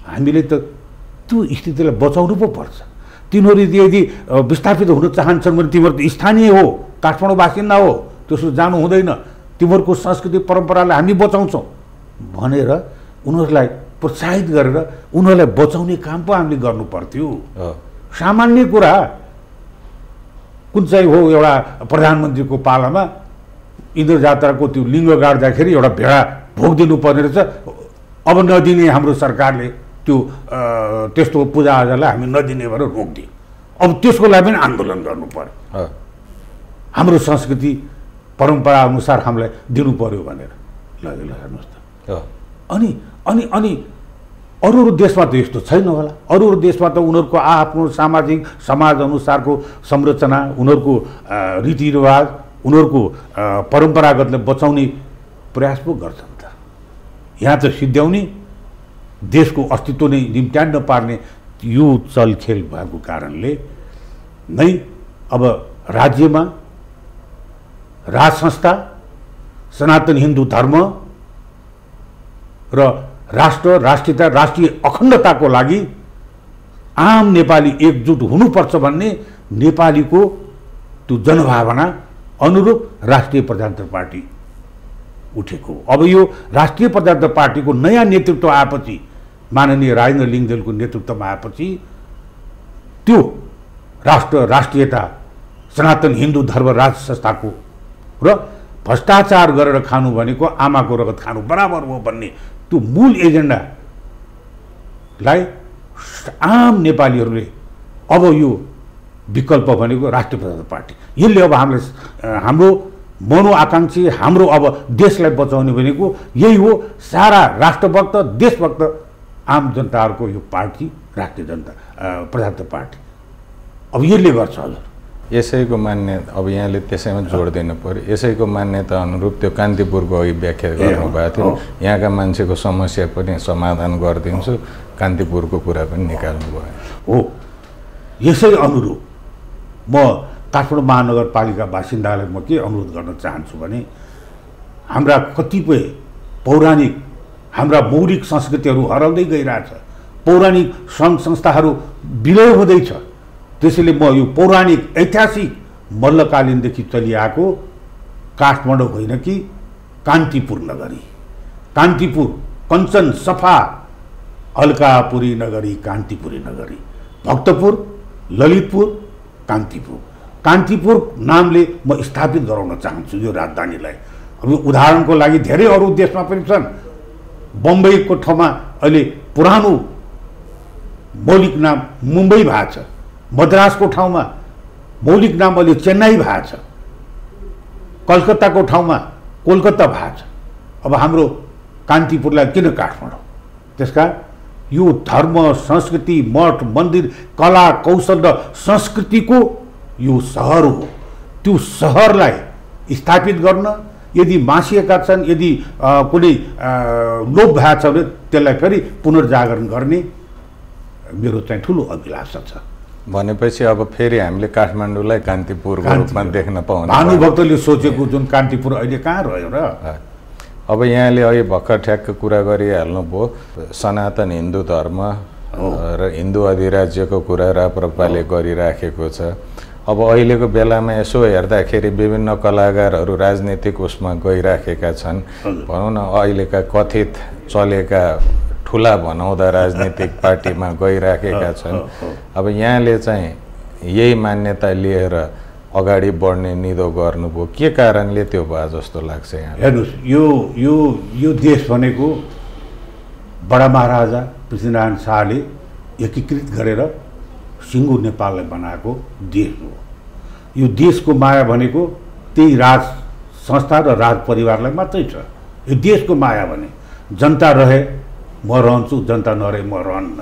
हामीले त त्यो स्थितिलाई बचाउनु पो पर्छ। तिनीहरू यदि विस्थापित हुन चाहन्छन् भने तिमीहरू त स्थानीय हो, काठमाडौँ बासिन्दा हो, त्यसो जानु हुँदैन, तिमीहरूको संस्कृति परम्परालाई हामी बचाउँछौँ भनेर उनीहरूलाई प्रोत्साहित गरेर उनीहरूलाई बचाउने काम पो हामीले गर्नु पर्थ्यो। सामान्य कुरा कुन चाहिँ हो, एउटा प्रधानमन्त्रीको पालामा इन्द्र जात्राको त्यो लिङ्ग गाड्दाखेरि एउटा भेडा भोग दिनुपर्ने रहेछ, अब नदिने हाम्रो सरकारले, त्यो त्यस्तो पूजाआजालाई हामी नदिने भनेर रोकिदियो। अब त्यसको लागि पनि आन्दोलन गर्नु पर्यो, हाम्रो संस्कृति परम्परा अनुसार हामीलाई दिनु पर्यो भनेर। ल हेर्नुहोस् त। अनि अनि अनि अरू देशमा त यस्तो छैन होला। अरू देशमा त उनीहरूको आफ्नो सामाजिक समाज अनुसारको संरचना, उनीहरूको रीतिरिवाज, उनीहरूको परम्परागतलाई बचाउने प्रयास पो गर्छन् त। यहाँ त सिद्ध्याउने, देशको अस्तित्व नै निम्त्यान्न पार्ने यो चलखेल भएको कारणले नै अब राज्यमा राज संस्था, सनातन हिन्दू धर्म र राष्ट्र, राष्ट्रियता, राष्ट्रिय अखण्डताको लागि आम नेपाली एकजुट हुनुपर्छ भन्ने नेपालीको त्यो जनभावना अनुरूप राष्ट्रिय प्रजातन्त्र पार्टी उठेको। अब यो राष्ट्रिय प्रजातन्त्र पार्टीको नयाँ नेतृत्व आएपछि, माननीय राजेन्द्र लिङ्गदेलको नेतृत्वमा आएपछि त्यो राष्ट्र, राष्ट्रियता, सनातन हिन्दू धर्म राज संस्थाको र भ्रष्टाचार गरेर खानु भनेको आमाको रगत खानु बराबर हो भन्ने त्यो मूल एजेन्डालाई आम नेपालीहरूले अब यो विकल्प भनेको राष्ट्रिय प्रजातन्त्र पार्टी, यसले अब हाम्रो मनोआकांक्षी हाम्रो अब देशलाई बचाउने भनेको यही हो। सारा राष्ट्रभक्त देशभक्त आम जनताहरूको यो पार्टी राष्ट्रिय जनता प्रजातन्त्र पार्टी अब यसले गर्छ हजुर। यसैको मान्यता अब यहाँले त्यसैमा जोड दिनु पर्यो। यसैको मान्यता अनुरूप त्यो कान्तिपुरको अघि व्याख्या गर्नुभएको थियो, यहाँका मान्छेको समस्या पनि समाधान गरिदिन्छु, कान्तिपुरको कुरा पनि निकाल्नु भयो हो। यसै अनुरूप म काठमाडौँ महानगरपालिका बासिन्दालाई म के अनुरोध गर्न चाहन्छु भने हाम्रा कतिपय पौराणिक हाम्रा मौलिक संस्कृतिहरू हराउँदै गइरहेछ, पौराणिक सङ्घ संस्थाहरू विलय हुँदैछ। त्यसैले म यो पौराणिक ऐतिहासिक मल्लकालीनदेखि चलिआएको काठमाडौँ होइन कि कान्तिपुर नगरी, कान्तिपुर कञ्चन सफा अलकापुरी नगरी, कान्तिपुरी नगरी, भक्तपुर, ललितपुर, कान्तिपुर, कान्तिपुर नामले म स्थापित गराउन चाहन्छु यो राजधानीलाई। अब उदाहरणको लागि धेरै अरू देशमा पनि छन्। बम्बईको ठाउँमा अहिले पुरानो मौलिक नाम मुम्बई भएको छ, मद्रासको ठाउँमा मौलिक नाम अहिले चेन्नई भएको छ, कलकत्ताको ठाउँमा कोलकाता भएको छ। अब हाम्रो कान्तिपुरलाई किन काठमाडौँ? त्यसका यो धर्म संस्कृति मठ मन्दिर कला कौशल र संस्कृतिको यो सहर हो। त्यो सहरलाई स्थापित गर्न यदि मासिएका छन्, यदि कुनै लोप भएको छ भने त्यसलाई फेरि पुनर्जागरण गर्ने मेरो चाहिँ ठुलो अभिलाषा छ। भनेपछि अब फेरि हामीले काठमाडौँलाई कान्तिपुरको रूपमा देख्न पाउने। भानुभक्तले सोचेको जुन कान्तिपुर अहिले कहाँ रह्यो र? अब यहाँले अहिले भर्खर ठ्याक्क कुरा गरिहाल्नुभयो सनातन हिन्दू धर्म र हिन्दू अधिराज्यको कुरा राप्रपाले गरिराखेको छ। अब अहिलेको बेलामा यसो हेर्दाखेरि विभिन्न कलाकारहरू राजनीतिक उसमा गइराखेका छन्। भनौँ न अहिलेका कथित चलेका ठुला भनाउँदा राजनीतिक पार्टीमा गइराखेका छन्। अब यहाँले चाहिँ यही मान्यता लिएर अगाडि बढ्ने निधो गर्नुभयो, के कारणले त्यो भयो जस्तो लाग्छ यहाँ? हेर्नुहोस्, यो देश भनेको बडा महाराजा पृथ्वीनारायण शाहले एकीकृत गरेर सिङ्गो नेपाललाई बनाएको देश हो। यो देशको माया भनेको त्यही राज संस्था र राज परिवारलाई मात्रै छ। यो देशको माया भने जनता रहे म रहन्छु, जनता नरहे म रहन्न।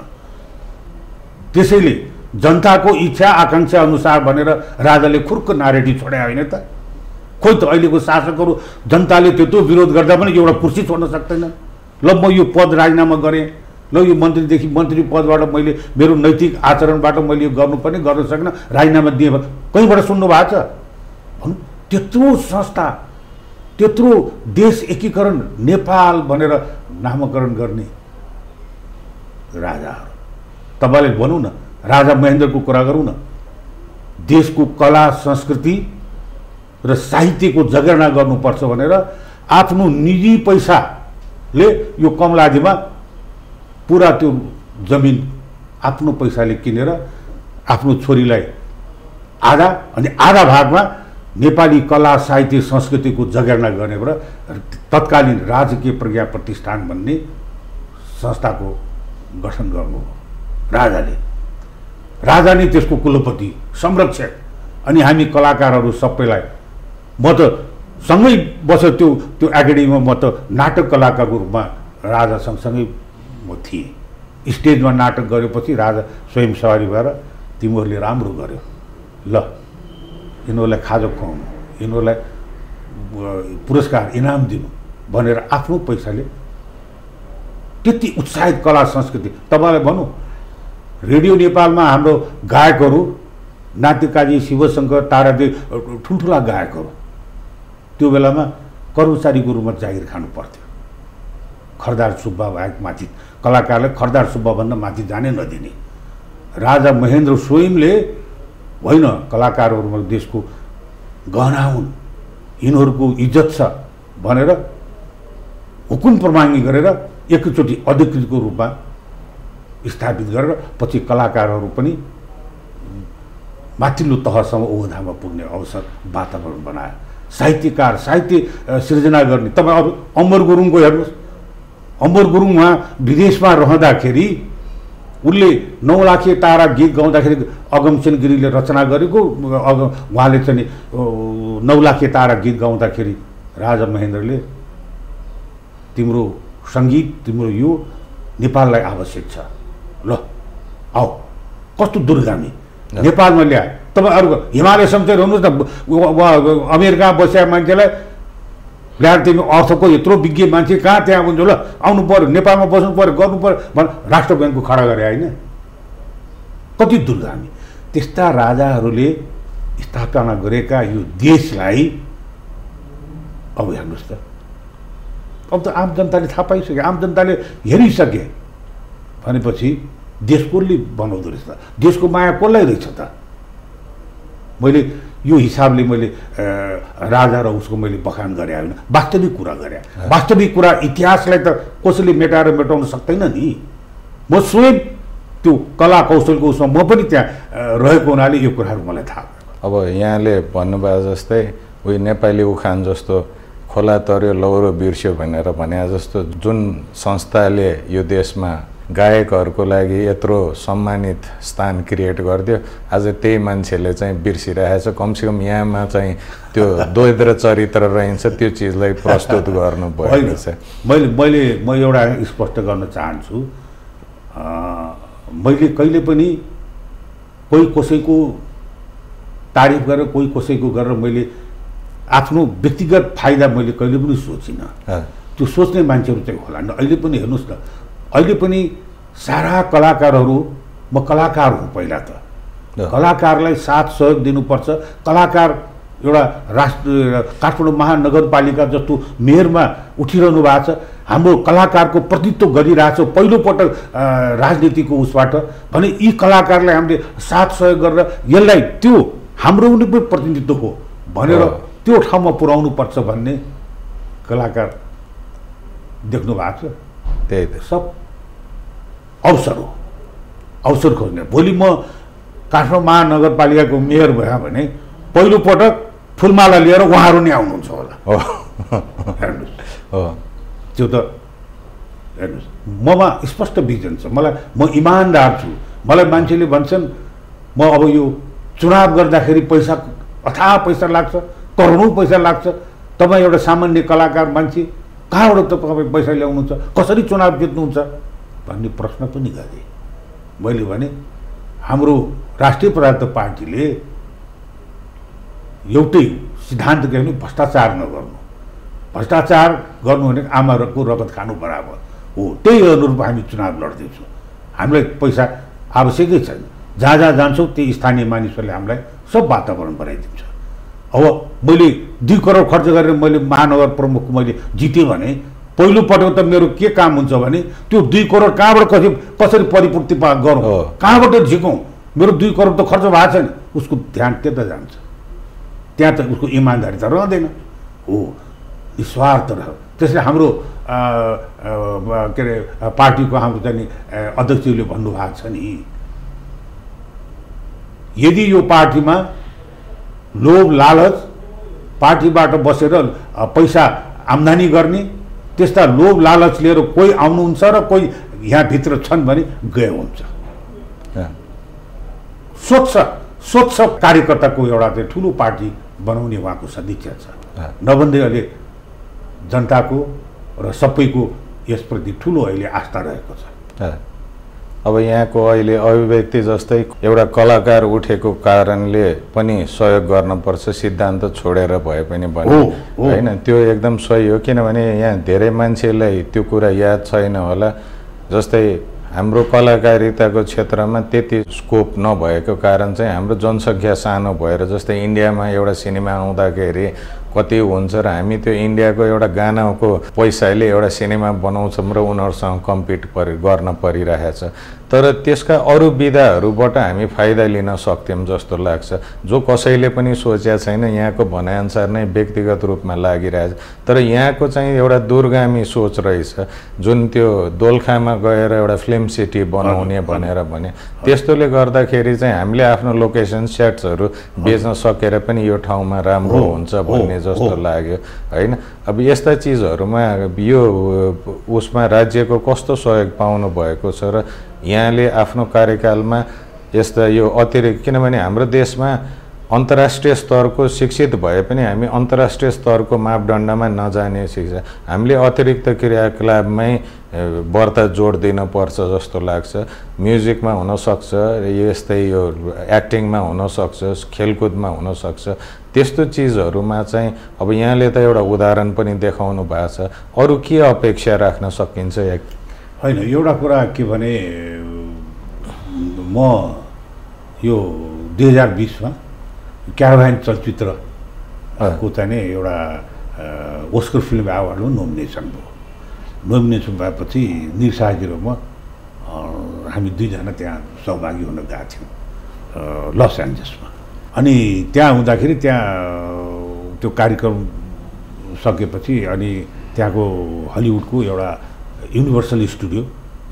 त्यसैले जनताको इच्छा आकाङ्क्षा अनुसार भनेर राजाले खुर्क नारेटी छोडे होइन त। खोइ त अहिलेको शासकहरू जनताले त्यत्रो विरोध गर्दा पनि एउटा कुर्सी छोड्न सक्दैन। ल म यो पद राजीनामा गरेँ, ल यो मन्त्रीदेखि मन्त्री पदबाट मैले मेरो नैतिक आचरणबाट मैले यो गर्नुपर्ने गर्न सकिनँ, राजीनामा दिएँ। कहीँबाट सुन्नु भएको छ? भनौँ त्यत्रो संस्था त्यत्रो देश एकीकरण नेपाल भनेर नामकरण गर्ने राजाहरू, तपाईँले भनौँ न राजा महेन्द्रको कुरा गरौँ न, देशको कला संस्कृति र साहित्यको जगेर्ना गर्नुपर्छ भनेर आफ्नो निजी पैसाले यो कमलाजीमा पुरा त्यो जमिन आफ्नो पैसाले किनेर आफ्नो छोरीलाई आधा अनि आधा भागमा नेपाली कला साहित्य संस्कृतिको जगेर्ना गर्नेबाट तत्कालीन राजकीय प्रज्ञा प्रतिष्ठान भन्ने संस्थाको गठन गर्नुभयो राजाले। राजा नै त्यसको कुलपति संरक्षक, अनि हामी कलाकारहरू सबैलाई म त सँगै बसेँ त्यो एकाडेमीमा। म त नाटक कलाकारको रूपमा राजा सँगसँगै म थिएँ। स्टेजमा नाटक गरेपछि राजा स्वयं सवारी भएर तिमीहरूले राम्रो गर्यो, ल यिनीहरूलाई खाजा खुवाउनु, यिनीहरूलाई पुरस्कार इनाम दिनु भनेर आफ्नो पैसाले त्यति उत्साहित कला संस्कृति। तपाईँलाई भनौँ रेडियो नेपालमा हाम्रो गायकहरू नाट्यकाजी शिवशङ्कर तारादेव ठुल्ठुला गायकहरू त्यो बेलामा कर्मचारीको रूपमा जागिर खानु पर्थ्यो। खरदार सुब्बा बाहेक माथि कलाकारलाई खरदार सुब्बाभन्दा माथि जाने नदिने। राजा महेन्द्र स्वयंले होइन कलाकारहरूमा देशको गहना हुन्, यिनीहरूको इज्जत छ भनेर हुकुम प्रमाणी गरेर एकैचोटि अधिकृतको रूपमा स्थापित गरेर पछि कलाकारहरू पनि माथिल्लो तहसम्म ओहदामा पुग्ने अवसर वातावरण बनायो। साहित्यकार साहित्य सृजना गर्ने तपाईँ अब अमर गुरुङको हेर्नुहोस्, अमर गुरुङ उहाँ विदेशमा रहँदाखेरि उसले 9 लाखे तारा गीत गाउँदाखेरि अगमसिंह गिरीले रचना गरेको उहाँले चाहिँ 9 लाखे तारा गीत गाउँदाखेरि राजा महेन्द्रले तिम्रो सङ्गीत तिम्रो यो नेपाललाई आवश्यक छ ल आऊ कस्तो दुर्गामी नेपालमा ल्याए तपाईँ अरू हिमालयसम्म चाहिँ रहनुहोस् न अमेरिका बसेका मान्छेलाई ल्याएर तिमी अर्थको यत्रो विज्ञ मान्छे कहाँ त्यहाँ हुन्छ ल आउनु पऱ्यो नेपालमा बस्नु पऱ्यो गर्नु पऱ्यो राष्ट्र ब्याङ्कको खडा गरे होइन कति दुर्गामी त्यस्ता राजाहरूले स्थापना गरेका यो देशलाई अब हेर्नुहोस् त अब त आम जनताले थाहा पाइसक्यो आम जनताले हेरिसके भनेपछि देश कसले बनाउँदो रहेछ त देशको माया कसलाई रहेछ त मैले यो हिसाबले मैले राजा र उसको मैले बखान गरे होइन वास्तविक कुरा गरे वास्तविक कुरा इतिहासलाई त कसैले मेटाएर मेटाउन सक्दैन नि म स्वयं त्यो कला कौशलको उसमा म पनि त्यहाँ रहेको हुनाले यो कुराहरू मलाई थाहा भयो अब यहाँले भन्नुभयो जस्तै उही नेपाली उखान जस्तो खोला तर्यो लौरो बिर्स्यो भनेर भने जस्तो जुन संस्थाले यो देशमा गायकहरूको लागि यत्रो सम्मानित स्थान क्रिएट गरिदियो आज त्यही मान्छेले चाहिँ बिर्सिरहेछ कमसेकम यहाँमा चाहिँ त्यो द्वैत चरित्र रहन्छ त्यो चिजलाई प्रस्तुत गर्नु भएको छ म एउटा स्पष्ट गर्न चाहन्छु मैले कहिले पनि कोही कसैको तारिफ गरेर कोही कसैको गरेर मैले आफ्नो व्यक्तिगत फाइदा मैले कहिले पनि सोचिनँ त्यो सोच्ने मान्छेहरू चाहिँ होला अहिले पनि हेर्नुहोस् न अहिले पनि सारा कलाकारहरू म कलाकार हुँ पहिला त कलाकारलाई साथ सहयोग दिनुपर्छ कलाकार एउटा राष्ट्र काठमाडौँ महानगरपालिका जस्तो मेयरमा उठिरहनु भएको छ हाम्रो कलाकारको प्रतिनिधित्व गरिरहेको छ पहिलोपटक राजनीतिको उसबाट भने यी कलाकारलाई हामीले साथ सहयोग गरेर यसलाई त्यो हाम्रो पनि प्रतिनिधित्व हो भनेर त्यो ठाउँमा पुर्याउनु पर्छ भन्ने कलाकार देख्नु भएको छ त्यही त सब अवसर हो अवसर खोज्ने भोलि म काठमाडौँ महानगरपालिकाको मेयर भयो भने पहिलोपटक फुलमाला लिएर उहाँहरू नै आउनुहुन्छ होला हेर्नुहोस् त्यो त हेर्नुहोस् ममा स्पष्ट भिजन छ मलाई म इमान्दार छु मलाई मान्छेले भन्छन् म अब यो चुनाव गर्दाखेरि पैसा अथाह पैसा लाग्छ करोडौँ पैसा लाग्छ तपाईँ एउटा सामान्य कलाकार मान्छे कहाँबाट तपाईँ पैसा ल्याउनुहुन्छ कसरी चुनाव जित्नुहुन्छ भन्ने प्रश्न पनि गरेँ मैले भने हाम्रो राष्ट्रिय प्रजातन्त्र पार्टीले एउटै सिद्धान्त के भने भ्रष्टाचार नगर्नु भ्रष्टाचार गर्नु भने आमाहरूको रगत खानु बराबर हो त्यही अनुरूप हामी चुनाव लड्दैछौँ हामीलाई पैसा आवश्यकै छैन जहाँ जहाँ जान्छौँ त्यही स्थानीय मानिसहरूले हामीलाई सब वातावरण बनाइदिन्छ अब मैले 2 करोड खर्च गरेर मैले महानगर प्रमुख मैले जितेँ भने पहिलोपटक त मेरो के काम हुन्छ भने त्यो 2 करोड कहाँबाट कसरी परिपूर्ति गरौँ कहाँबाट झिकौँ मेरो 2 करोड त खर्च भएको छैन उसको ध्यान त्यता जान्छ त्यहाँ त उसको इमान्दारी त रहँदैन हो निस्वार्थ रह त्यसले हाम्रो के अरे पार्टीको हाम्रो चाहिँ अध्यक्षले भन्नुभएको छ नि यदि यो पार्टीमा लोभ लालच पार्टीबाट बसेर पैसा आम्दानी गर्ने त्यस्ता लोभ लालच लिएर कोही आउनुहुन्छ र कोही यहाँभित्र छन् भने गए हुन्छ स्वच्छ कार्यकर्ताको एउटा चाहिँ ठुलो पार्टी बनाउने उहाँको सदिच्छा छ नभन्दै अहिले जनताको र सबैको यसप्रति ठुलो अहिले आस्था रहेको छ अब यहाँको अहिले अभिव्यक्ति जस्तै एउटा कलाकार उठेको कारणले पनि सहयोग गर्नुपर्छ सिद्धान्त छोडेर भए पनि भने हैन त्यो एकदम सही हो किनभने यहाँ धेरै मान्छेलाई त्यो कुरा याद छैन होला जस्तै हाम्रो कलाकारिताको क्षेत्रमा त्यति स्कोप नभएको कारण चाहिँ हाम्रो जनसङ्ख्या सानो भएर जस्तै इन्डियामा एउटा सिनेमा आउँदाखेरि कति हुन्छ र हामी त्यो इन्डियाको एउटा गानाको पैसाले एउटा सिनेमा बनाउँछौँ र उनीहरूसँग कम्पिट गर्न परिरहेछ तर त्यसका अरू विधाहरूबाट हामी फाइदा लिन सक्थ्यौँ जस्तो लाग्छ जो कसैले पनि सोचेको छैन यहाँको भनाइअनुसार नै व्यक्तिगत रूपमा लागिरहेछ तर यहाँको चाहिँ एउटा दूरगामी सोच रहेछ जुन त्यो दोलखामा गएर एउटा फिल्म सिटी बनाउने भनेर भने त्यस्तोले गर्दाखेरि चाहिँ हामीले आफ्नो लोकेसन सेट्सहरू बेच्न सकेर पनि यो ठाउँमा राम्रो हुन्छ भन्ने जस्तो लाग्यो हैन अब यस्ता चिजहरूमा यो उसमा राज्यको कस्तो सहयोग पाउनु भएको छ र यहाँले आफ्नो कार्यकालमा यस्ता यो अतिरिक्त, किनभने हाम्रो देशमा अन्तर्राष्ट्रिय स्तरको शिक्षित भए पनि हामी अन्तर्राष्ट्रिय स्तरको मापदण्डमा नजाने शिक्षा, हामीले अतिरिक्त क्रियाकलापमै बढ्ता जोड दिनुपर्छ जस्तो लाग्छ। म्युजिकमा हुनसक्छ, यस्तै यो एक्टिङमा हुनसक्छ, खेलकुदमा हुनसक्छ, त्यस्तो चिजहरूमा चाहिँ अब यहाँले त एउटा उदाहरण पनि देखाउनु भएको छ। अरू के अपेक्षा राख्न सकिन्छ? होइन, एउटा कुरा के भने, म यो 2020मा क्याराभान चलचित्रको चाहिँ एउटा ओस्कर फिल्म अवार्डमा नोमिनेसन भयो। नोमिनेसन भएपछि निरशाहजी र म हामी दुईजना त्यहाँ सहभागी हुन गएको थियौँ लस एन्जल्समा। अनि त्यहाँ हुँदाखेरि त्यहाँ त्यो कार्यक्रम सकेपछि अनि त्यहाँको हलिउडको एउटा युनिभर्सल स्टुडियो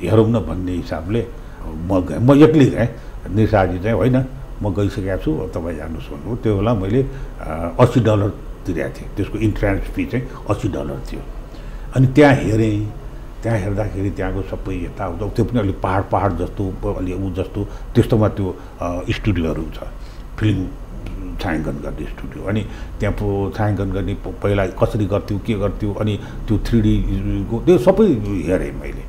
हेरौँ न भन्ने हिसाबले म गएँ। म एक्लै गएँ, निरशाहजी चाहिँ होइन म गइसकेको छु, तपाईँ जानुहोस् भन्नुभयो। त्यो बेला मैले $80 तिरेको थिएँ, त्यसको इन्ट्रान्स फी चाहिँ $80 थियो। अनि त्यहाँ हेरेँ, त्यहाँ हेर्दाखेरि त्यहाँको सबै यताउता, त्यो पनि अलिक पहाड जस्तो अलि ऊ जस्तो त्यस्तोमा त्यो स्टुडियोहरू छ, फिल्म छायाङ्कन गर्ने स्टुडियो। अनि त्यहाँ छायाङ्कन गर्ने पहिला कसरी गर्थ्यो, के गर्थ्यो, अनि त्यो 3D को त्यो सबै हेरेँ मैले।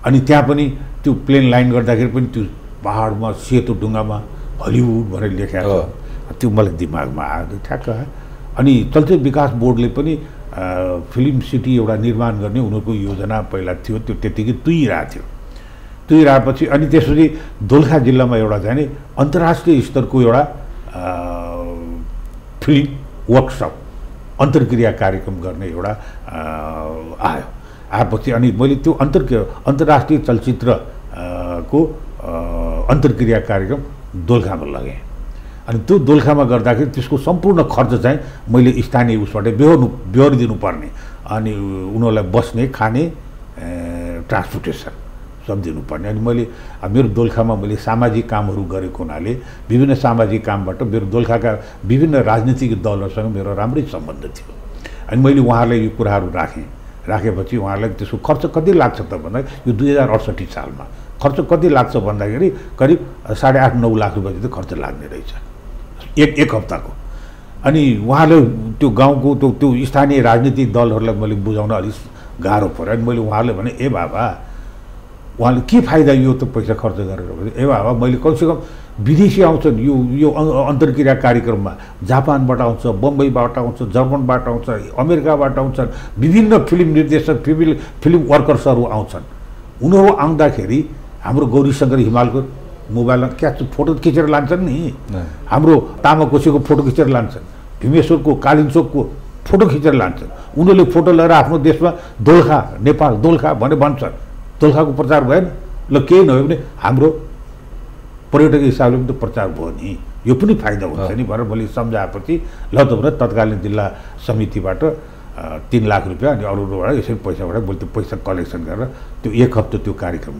अनि त्यहाँ पनि त्यो प्लेन लाइन गर्दाखेरि पनि त्यो पहाडमा सेतो ढुङ्गामा हलिउड भनेर लेखेको छ, त्यो मलाई दिमागमा आयो ठ्याक्क। अनि चलचित्र विकास बोर्डले पनि फिल्म सिटी एउटा निर्माण गर्ने उनीहरूको योजना पहिला थियो, त्यो त्यत्तिकै तुइरहेको थियो। तुइरहेपछि अनि त्यसपछि दोलखा जिल्लामा एउटा चाहिँ अन्तर्राष्ट्रिय स्तरको एउटा फिल्म वर्कसप अन्तर्क्रिया कार्यक्रम गर्ने एउटा आयो। आएपछि अनि मैले त्यो अन्तर्राष्ट्रिय चलचित्र को अन्तर्क्रिया कार्यक्रम दोलखामा लगेँ। अनि त्यो दोलखामा गर्दाखेरि त्यसको सम्पूर्ण खर्च चाहिँ मैले स्थानीय उसबाट बेहोरिदिनु पर्ने, अनि उनीहरूलाई बस्ने, खाने, ट्रान्सपोर्टेसन सब दिनुपर्ने। अनि मैले मेरो दोलखामा मैले सामाजिक कामहरू गरेको हुनाले विभिन्न सामाजिक कामबाट मेरो दोलखाका विभिन्न राजनीतिक दलहरूसँग मेरो राम्रै सम्बन्ध थियो। अनि मैले उहाँहरूलाई यो कुराहरू राखेपछि उहाँहरूलाई त्यसको खर्च कति लाग्छ त भन्दा यो 2068 सालमा खर्च कति लाग्छ भन्दाखेरि करिब 8.5-9 लाख रुपियाँ जति खर्च लाग्ने रहेछ एक हप्ताको। अनि उहाँले त्यो गाउँको त्यो स्थानीय राजनीतिक दलहरूलाई मैले बुझाउन अलिक गाह्रो पर्यो। अनि मैले उहाँले भने ए बाबा, उहाँले के फाइदा यो त पैसा खर्च गरेर भने, ए बाबा मैले कमसेकम विदेशी आउँछन् यो अन्तर्क्रिया कार्यक्रममा, जापानबाट आउँछ, बम्बईबाट आउँछ, जर्मनबाट आउँछ, अमेरिकाबाट आउँछन्, विभिन्न फिल्म निर्देशक फिल्म वर्कर्सहरू आउँछन्। उनीहरू आउँदाखेरि हाम्रो गौरीशङ्कर हिमालको मोबाइलमा फोटो खिचेर लान्छन् नि, हाम्रो तामाकोसीको फोटो खिचेर लान्छन्, भीमेश्वरको कालिम्पोङको फोटो खिचेर लान्छन्। उनीहरूले फोटो लिएर आफ्नो देशमा दोलखा, नेपाल दोलखा भनेर भन्छन्। दोलखाको प्रचार भएन, ल केही नभए पनि हाम्रो पर्यटक हिसाबले पनि त प्रचार भयो नि, यो पनि फाइदा हुन्छ नि भनेर मैले सम्झाएपछि ल त भनेर तत्कालीन जिल्ला समितिबाट 3 लाख रुपियाँ अनि अरूबाट यसरी पैसाबाट मैले त्यो पैसा कलेक्सन गरेर त्यो 1 हप्ता त्यो कार्यक्रम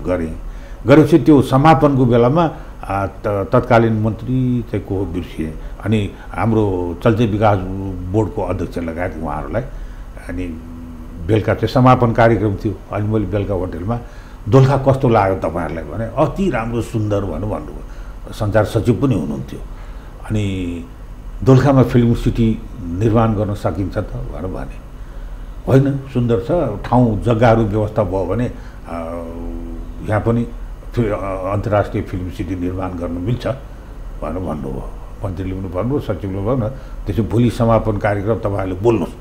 गरेपछि त्यो समापनको बेलामा तत्कालीन मन्त्री चाहिँ को बिर्सिए, अनि हाम्रो चलचित्र विकास बोर्डको अध्यक्ष लगायत उहाँहरूलाई। अनि बेलुका चाहिँ समापन कार्यक्रम थियो। अनि मैले बेलुका होटेलमा दोलखा कस्तो लाग्यो तपाईँहरूलाई भने, अति राम्रो सुन्दर भन्नुभयो। सञ्चार सचिव पनि हुनुहुन्थ्यो। अनि दोलखामा फिल्म सिटी निर्माण गर्न सकिन्छ त भनेर भने, होइन सुन्दर छ, ठाउँ जग्गाहरू व्यवस्था भयो भने यहाँ पनि अन्तर्राष्ट्रिय फिल्म सिटी निर्माण गर्न मिल्छ भनेर भन्नुभयो। मन्त्रीले पनि भन्नुभयो, सचिवले भन्नु, त्यसो भोलि समापन कार्यक्रम तपाईँहरूले बोल्नुहोस्,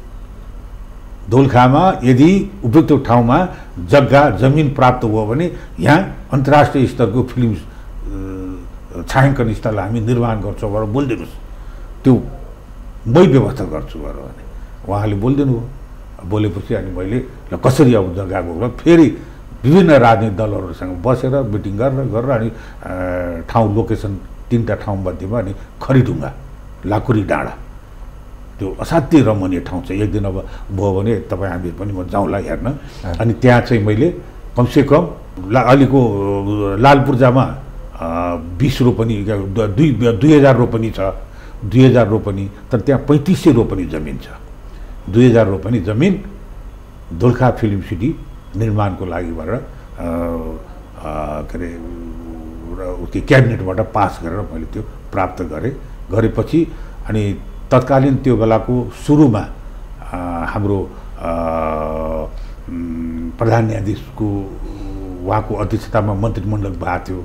दोलखामा यदि उपयुक्त ठाउँमा जमिन प्राप्त भयो भने यहाँ अन्तर्राष्ट्रिय स्तरको फिल्म छायाङ्कन स्थल हामी निर्माण गर्छौँ भनेर बोलिदिनुहोस्, त्यो मै व्यवस्था गर्छु भनेर भने उहाँले बोलिदिनु भयो। बोलेपछि अनि मैले ल कसरी अब जग्गा गएर फेरि विभिन्न राजनीतिक दलहरूसँग बसेर मिटिङ गरेर अनि ठाउँ लोकेसन 3टा ठाउँ मध्येमा अनि खरीढुङ्गा, लाकुरी डाँडा, त्यो असाध्यै रमणीय ठाउँ छ। एक दिन अब भयो भने तपाईँ हामी पनि म जाउँला हेर्न। अनि त्यहाँ चाहिँ मैले कमसेकम अलिको लालपूर्जामा 20 रोपनी 2000 रोपनी छ, 2000 रोपनी, तर त्यहाँ 3500 रोपनी जमिन छ। 2000 रोपनी जमिन दोलखा फिल्म सिटी निर्माणको लागि भनेर के अरे उसको क्याबिनेटबाट पास गरेर मैले त्यो प्राप्त गरेपछि अनि तत्कालीन त्यो बेलाको सुरुमा हाम्रो प्रधान न्यायाधीशको उहाँको अध्यक्षतामा मन्त्रीमण्डल भएको थियो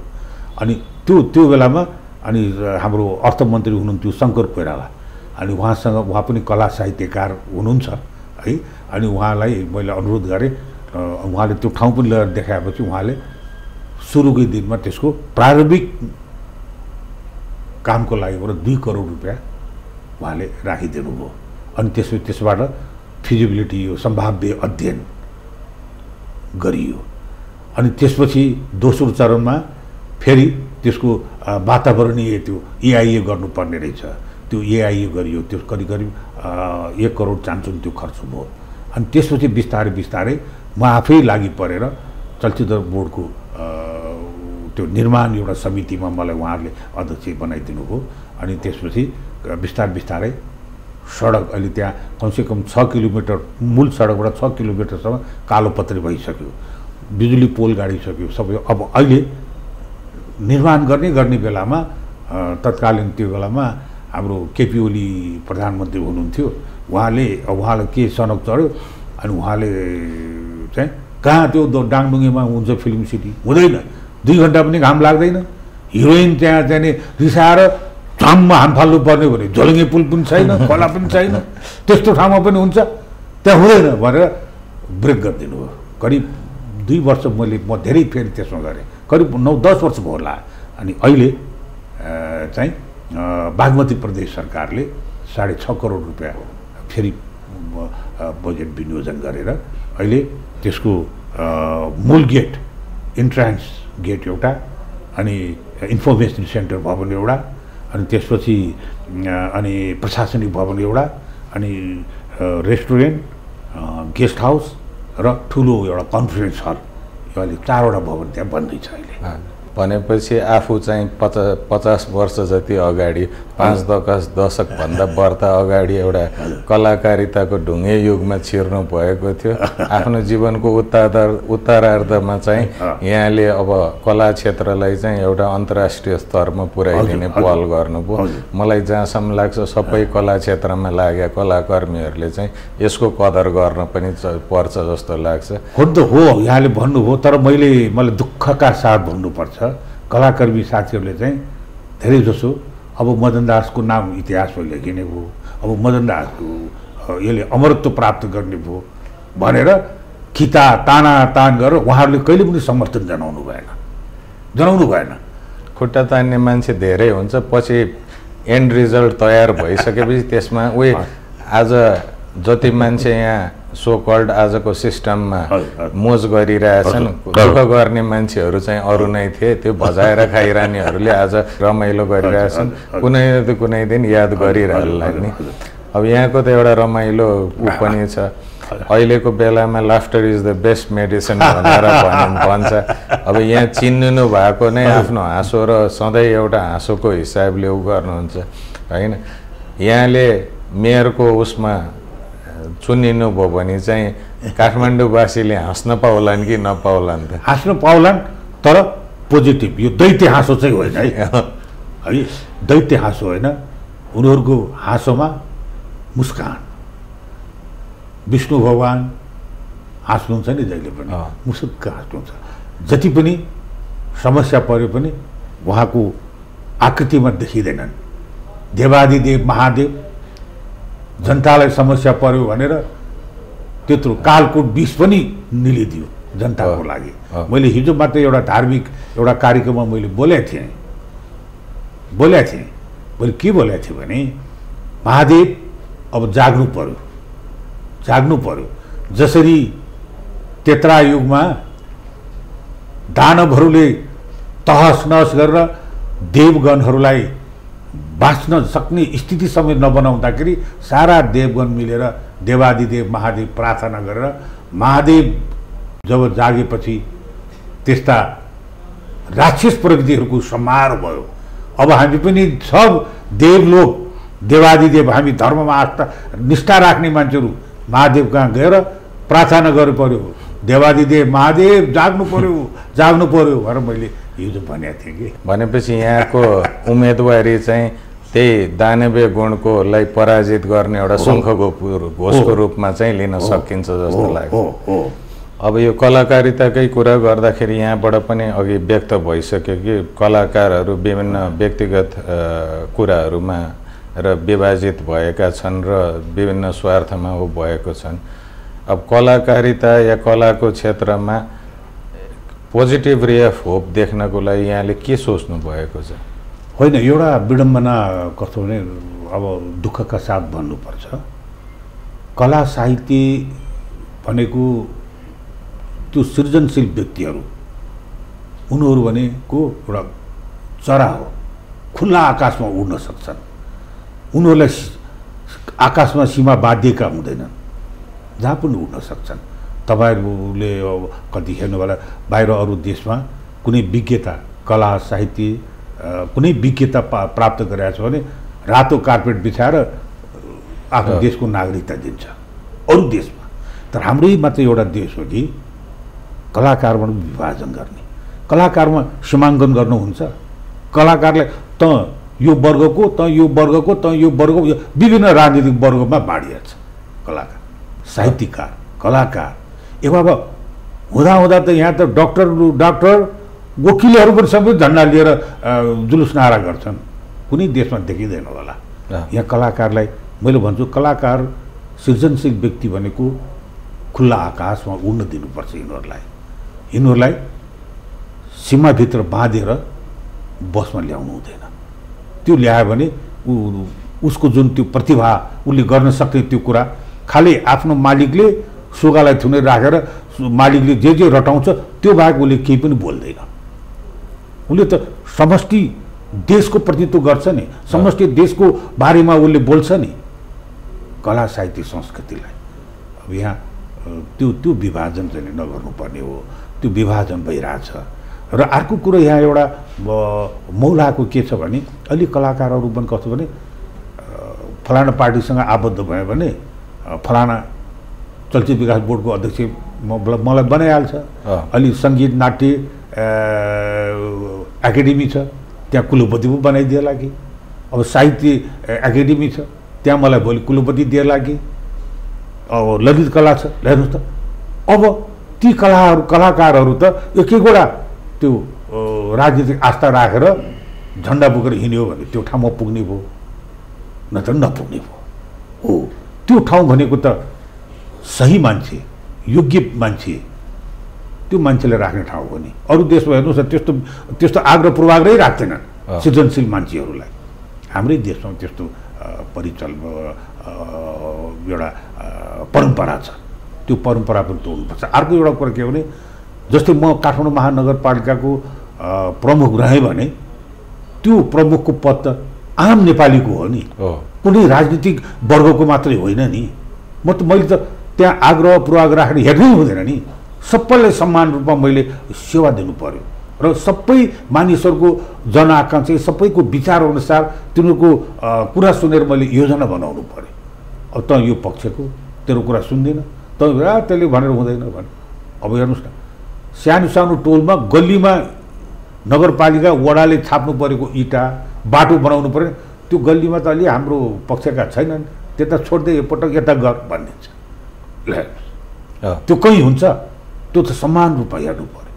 अनि त्यो बेलामा अनि हाम्रो अर्थमन्त्री हुनुहुन्थ्यो शङ्कर कोइराला अनि उहाँसँग उहाँ पनि कला साहित्यकार हुनुहुन्छ है अनि उहाँलाई मैले अनुरोध गरेँ उहाँले त्यो ठाउँ पनि लिएर देखाएपछि उहाँले सुरुकै दिनमा त्यसको प्रारम्भिक कामको लागि 2 करोड रुपियाँ उहाँले राखिदिनु भयो अनि त्यसबाट फिजिबिलिटी यो सम्भाव्य अध्ययन गरियो अनि त्यसपछि दोस्रो चरणमा फेरि त्यसको वातावरणीय त्यो एआइए गर्नुपर्ने रहेछ त्यो एआइए गरियो त्यो करिब 1 करोड चान्चुन त्यो खर्च भयो अनि त्यसपछि बिस्तारै म आफै लागि परेर चलचित्र बोर्डको त्यो निर्माण एउटा समितिमा मलाई उहाँहरूले अध्यक्ष बनाइदिनु भयो अनि त्यसपछि बिस्तारै सडक अहिले त्यहाँ कमसेकम 6 किलोमिटर मूल सडकबाट 6 किलोमिटरसम्म कालोपत्री भइसक्यो बिजुली पोल गाडिसक्यो सबै अब अहिले निर्माण गर्ने बेलामा तत्कालीन त्यो बेलामा हाम्रो केपी ओली प्रधानमन्त्री हुनुहुन्थ्यो उहाँले के सडक चढ्यो अनि उहाँले चाहिँ कहाँ त्यो डाङडुङ्गेमा हुन्छ फिल्म सिटी हुँदैन 2 घन्टा पनि घाम लाग्दैन हिरोइन त्यहाँ चाहिँ रिसाएर ठाउँमा हाम फाल्नु पर्ने भने झोलुङ्गे पुल पनि छैन खोला पनि छैन त्यस्तो ठाउँमा पनि हुन्छ त्यहाँ हुँदैन भनेर ब्रेक गरिदिनु हो करिब 2 वर्ष म धेरै फेरि त्यसमा गरेँ करिब 9-10 वर्ष भयो होला अनि अहिले चाहिँ बागमती प्रदेश सरकारले 6.5 करोड रुपियाँ फेरि बजेट विनियोजन गरेर अहिले त्यसको मूल गेट इन्ट्रान्स गेट एउटा अनि इन्फर्मेसन सेन्टर भवन एउटा अनि त्यसपछि अनि प्रशासनिक भवन एउटा अनि रेस्टुरेन्ट गेस्ट हाउस र ठुलो एउटा कन्फरेन्स हल यो अहिले 4वटा भवन त्यहाँ बन्दैछ अहिले भनेपछि आफू चाहिँ 50 वर्ष जति अगाडि 5 दशकभन्दा बढ्ता अगाडि एउटा कलाकारिताको ढुङ्गे युगमा छिर्नु भएको थियो आफ्नो जीवनको उत्तरार्धमा चाहिँ यहाँले अब कला क्षेत्रलाई चाहिँ एउटा अन्तर्राष्ट्रिय स्तरमा पुर्याइदिने पहल गर्नुभयो मलाई जहाँसम्म लाग्छ सबै कला क्षेत्रमा लागेका कलाकर्मीहरूले चाहिँ यसको कदर गर्न पनि पर्छ जस्तो लाग्छ हो यहाँले भन्नुभयो तर मलाई दुःखका साथ भन्नुपर्छ कलाकर्मी साथीहरूले चाहिँ धेरै जसो अब मदन दासको नाम इतिहासमा लेखिने भयो अब मदन दासको यसले अमरत्व प्राप्त गर्ने भयो भनेर तान गरेर उहाँहरूले कहिले पनि समर्थन जनाउनु भएन खुट्टा तान्ने मान्छे धेरै हुन्छ पछि एन्ड रिजल्ट तयार भइसकेपछि त्यसमा आज जति मान्छे यहाँ सो कल्ड आजको सिस्टममा मोज गरिरहेछन् दुःख गर्ने मान्छेहरू चाहिँ अरू नै थिए त्यो भजाएर खाइरहनेहरूले आज रमाइलो गरिरहेछन् कुनै दिन याद गरिरहला नि अब यहाँको त एउटा रमाइलो पनि छ अहिलेको बेलामा laughter is the best medicine भनेर भन्छ अब यहाँ चिन्नु भएको नै आफ्नो हाँसो र सधैँ एउटा हाँसोको हिसाबले गर्नुहुन्छ हैन यहाँले मेयरको उसमा चुनिनु भयो भने चाहिँ काठमाडौँवासीले हाँस्न पाउलान् कि नपाउलान् त हाँस्न पाउलान् तर पोजिटिभ यो दैत्य हाँसो चाहिँ होइन है दैत्य हाँसो होइन उनीहरूको हाँसोमा मुस्कान विष्णु भगवान हाँस्नुहुन्छ नि जहिले पनि मुसुक्क हाँस्नुहुन्छ जति पनि समस्या पर्यो पनि उहाँको आकृतिमा देखिँदैनन् देवादिदेव महादेव जनतालाई समस्या पर्यो भनेर त्यत्रो कालकोट विष पनि निलिदियो जनताको लागि मैले हिजो मात्रै एउटा धार्मिक एउटा कार्यक्रममा मैले बोलेको थिएँ मैले के बोलेको थिएँ भने महादेव अब जाग्नु पर्यो जसरी तेत्रा युगमा दानवहरूले तहस नहस गरेर देवगणहरूलाई बाँच्न सक्ने स्थिति समेत नबनाउँदाखेरि सारा देवगण मिलेर देवादिदेव महादेव प्रार्थना गरेर महादेव जब जागेपछि त्यस्ता राक्षस प्रकृतिहरूको संहार भयो अब हामी पनि सब देवलोक देवादिदेव हामी धर्ममा आस्था निष्ठा राख्ने मान्छेहरू महादेव कहाँ गएर प्रार्थना गर्नु पर्यो देवादिदेव महादेव जाग्नु पर्यो भनेर मैले हिजो भनेको थिएँ कि। भनेपछि यहाँको उम्मेदवारी चाहिँ त्यही दानवीय गुणकोलाई पराजित गर्ने एउटा शङ्खको घोषको रूपमा चाहिँ लिन सकिन्छ जस्तो लाग्छ। अब यो कलाकारिताकै कुरा गर्दाखेरि यहाँबाट पनि अघि व्यक्त भइसक्यो कि कलाकारहरू विभिन्न व्यक्तिगत कुराहरूमा र विभाजित भएका छन् र विभिन्न स्वार्थमा भएको छन्। अब कलाकारिता या कलाको क्षेत्रमा पोजिटिभ रे अफ होप देख्नको लागि यहाँले के सोच्नु भएको छ? होइन, एउटा विडम्बना कस्तो भने अब दुःखका साथ भन्नुपर्छ, कला साहित्य भनेको त्यो सृजनशील व्यक्तिहरू उनीहरू भनेको एउटा चरा हो, खुल्ला आकाशमा उड्न सक्छन्। उनीहरूलाई आकाशमा सीमा बाँधिएका हुँदैनन्, जहाँ पनि उड्न सक्छन्। तपाईँहरूले कति हेर्नु होला बाहिर अरू देशमा कुनै विज्ञता कला साहित्य कुनै विज्ञता प्राप्त गरेका छ भने रातो कार्पेट बिछाएर आफ्नो देशको नागरिकता दिन्छ अरू देशमा। तर हाम्रै मात्रै एउटा देश हो कि कलाकारमा विभाजन गर्ने, कलाकारमा सीमाङ्कन गर्नुहुन्छ। कलाकारलाई त यो वर्गको, त यो वर्गको, त यो वर्गको, विभिन्न राजनीतिक वर्गमा बाँडिया छ कलाकार, साहित्यकार, कलाकार। अब हुँदा त यहाँ त डाक्टर वकिलहरू पनि सबै झन्डा लिएर जुलुस नारा गर्छन्। कुनै देशमा देखिँदैन होला। यहाँ कलाकारलाई मैले भन्छु, कलाकार सृजनशील व्यक्ति भनेको खुल्ला आकाशमा उड्न दिनुपर्छ। यिनीहरूलाई सीमाभित्र बाँधेर बसमा ल्याउनु हुँदैन। त्यो ल्यायो भने उसको जुन त्यो प्रतिभा उसले गर्न सक्ने त्यो कुरा खालि आफ्नो मालिकले सुगालाई थुनेर राखेर मालिकले जे रटाउँछ त्यो बाहेक उसले केही पनि बोल्दैन। उसले त समष्टि देशको प्रतिनिधित्व गर्छ नि, समष्टि देशको बारेमा उसले बोल्छ नि। कला साहित्य संस्कृतिलाई अब यहाँ त्यो विभाजन चाहिँ नगर्नुपर्ने हो। त्यो विभाजन भइरहेछ। र अर्को कुरो यहाँ एउटा मौलाको के छ भने अलि कलाकारहरू पनि कस्तो भने फलाना पार्टीसँग आबद्ध भयो भने फलाना चलचित्र विकास बोर्डको अध्यक्ष मलाई बनाइहाल्छ। अलि सङ्गीत नाट्य एकाडेमी छ, त्यहाँ कुलपति पो बनाइदिएला कि। अब साहित्य एकाडेमी छ, त्यहाँ मलाई भोलि कुलपति दिएला कि। अब ललित कला छ, हेर्नुहोस् त। अब ती कलाकारहरू त एक एकवटा त्यो राजनीतिक आस्था राखेर झन्डा बोकेर हिँड्यो भने त्यो ठाउँमा पुग्ने भयो, नत्र नपुग्ने भयो। हो, त्यो ठाउँ भनेको त सही मान्छे, योग्य मान्छे, त्यो मान्छेले राख्ने ठाउँ हो नि। अरू देशमा हेर्नुहोस् न, त्यस्तो आग्रह पूर्वाग्रही राख्दैनन् सृजनशील मान्छेहरूलाई। हाम्रै देशमा त्यस्तो परिचल एउटा परम्परा छ। त्यो परम्परा पनि तोड्नुपर्छ। अर्को एउटा कुरा के हो भने जस्तै म काठमाडौँ महानगरपालिकाको प्रमुख रहेँ भने त्यो प्रमुखको पद त आम नेपालीको हो नि, कुनै राजनीतिक वर्गको मात्रै होइन नि। मैले त त्यहाँ आग्रह पूर्वाग्रह राख्ने हेर्नै हुँदैन नि। सबैलाई समान रूपमा मैले सेवा दिनु पर्यो र सबै मानिसहरूको जनआकाङ्क्षा सबैको विचार अनुसार तिनीहरूको कुरा सुनेर मैले योजना बनाउनु पर्यो। अब त यो पक्षको तेरो कुरा सुन्दैन, त त्यसले भनेर हुँदैन भने। अब हेर्नुहोस् न, सानो सानो टोलमा गल्लीमा नगरपालिका वडाले छाप्नु परेको इँटा बाटो बनाउनु पर्यो, त्यो गल्लीमा त अलि हाम्रो पक्षका छैनन्, त्यता छोड्दै एकपटक यता गर भनिदिन्छ। त्यो कहीँ हुन्छ? त्यो त समान रूपमा हेर्नु पर्यो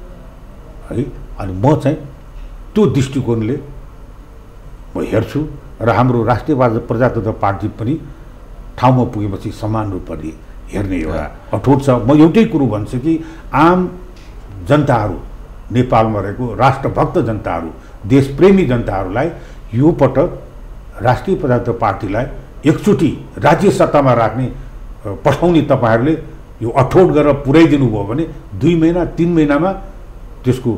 है। अनि म चाहिँ त्यो दृष्टिकोणले म हेर्छु र हाम्रो राष्ट्रिय प्रजातन्त्र पार्टी पनि ठाउँमा पुगेपछि समान रूपले हेर्ने एउटा अठोट छ। म एउटै कुरो भन्छु कि आम जनताहरू, नेपालमा रहेको राष्ट्रभक्त जनताहरू, देशप्रेमी जनताहरूलाई यो पटक राष्ट्रिय प्रजातन्त्र पार्टीलाई एकचोटि राज्य सत्तामा राख्ने पठाउने तपाईँहरूले यो अठोट गरेर पुर्याइदिनु भयो भने 2 महिना 3 महिनामा त्यसको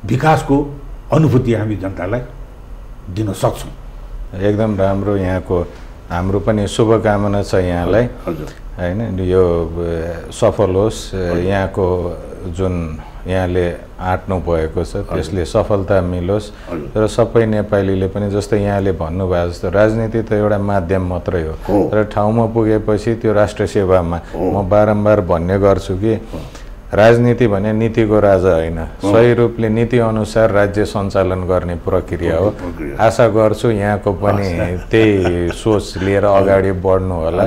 विकासको अनुभूति हामी जनतालाई दिन सक्छौँ। एकदम राम्रो। यहाँको हाम्रो पनि शुभकामना छ यहाँलाई हैन। यो सफल होस्, यहाँको जुन यहाँले आँट्नु भएको छ त्यसले सफलता मिलोस् र सबै नेपालीले पनि जस्तै यहाँले भन्नुभयो जस्तो राजनीति त एउटा माध्यम मात्रै हो, तर ठाउँमा पुगेपछि त्यो राष्ट्र सेवामा म बारम्बार भन्ने गर्छु कि राजनीति भने नीतिको राजा होइन, सही रूपले नीति अनुसार राज्य सञ्चालन गर्ने प्रक्रिया हो। आशा गर्छु यहाँको पनि त्यही सोच लिएर अगाडि बढ्नु होला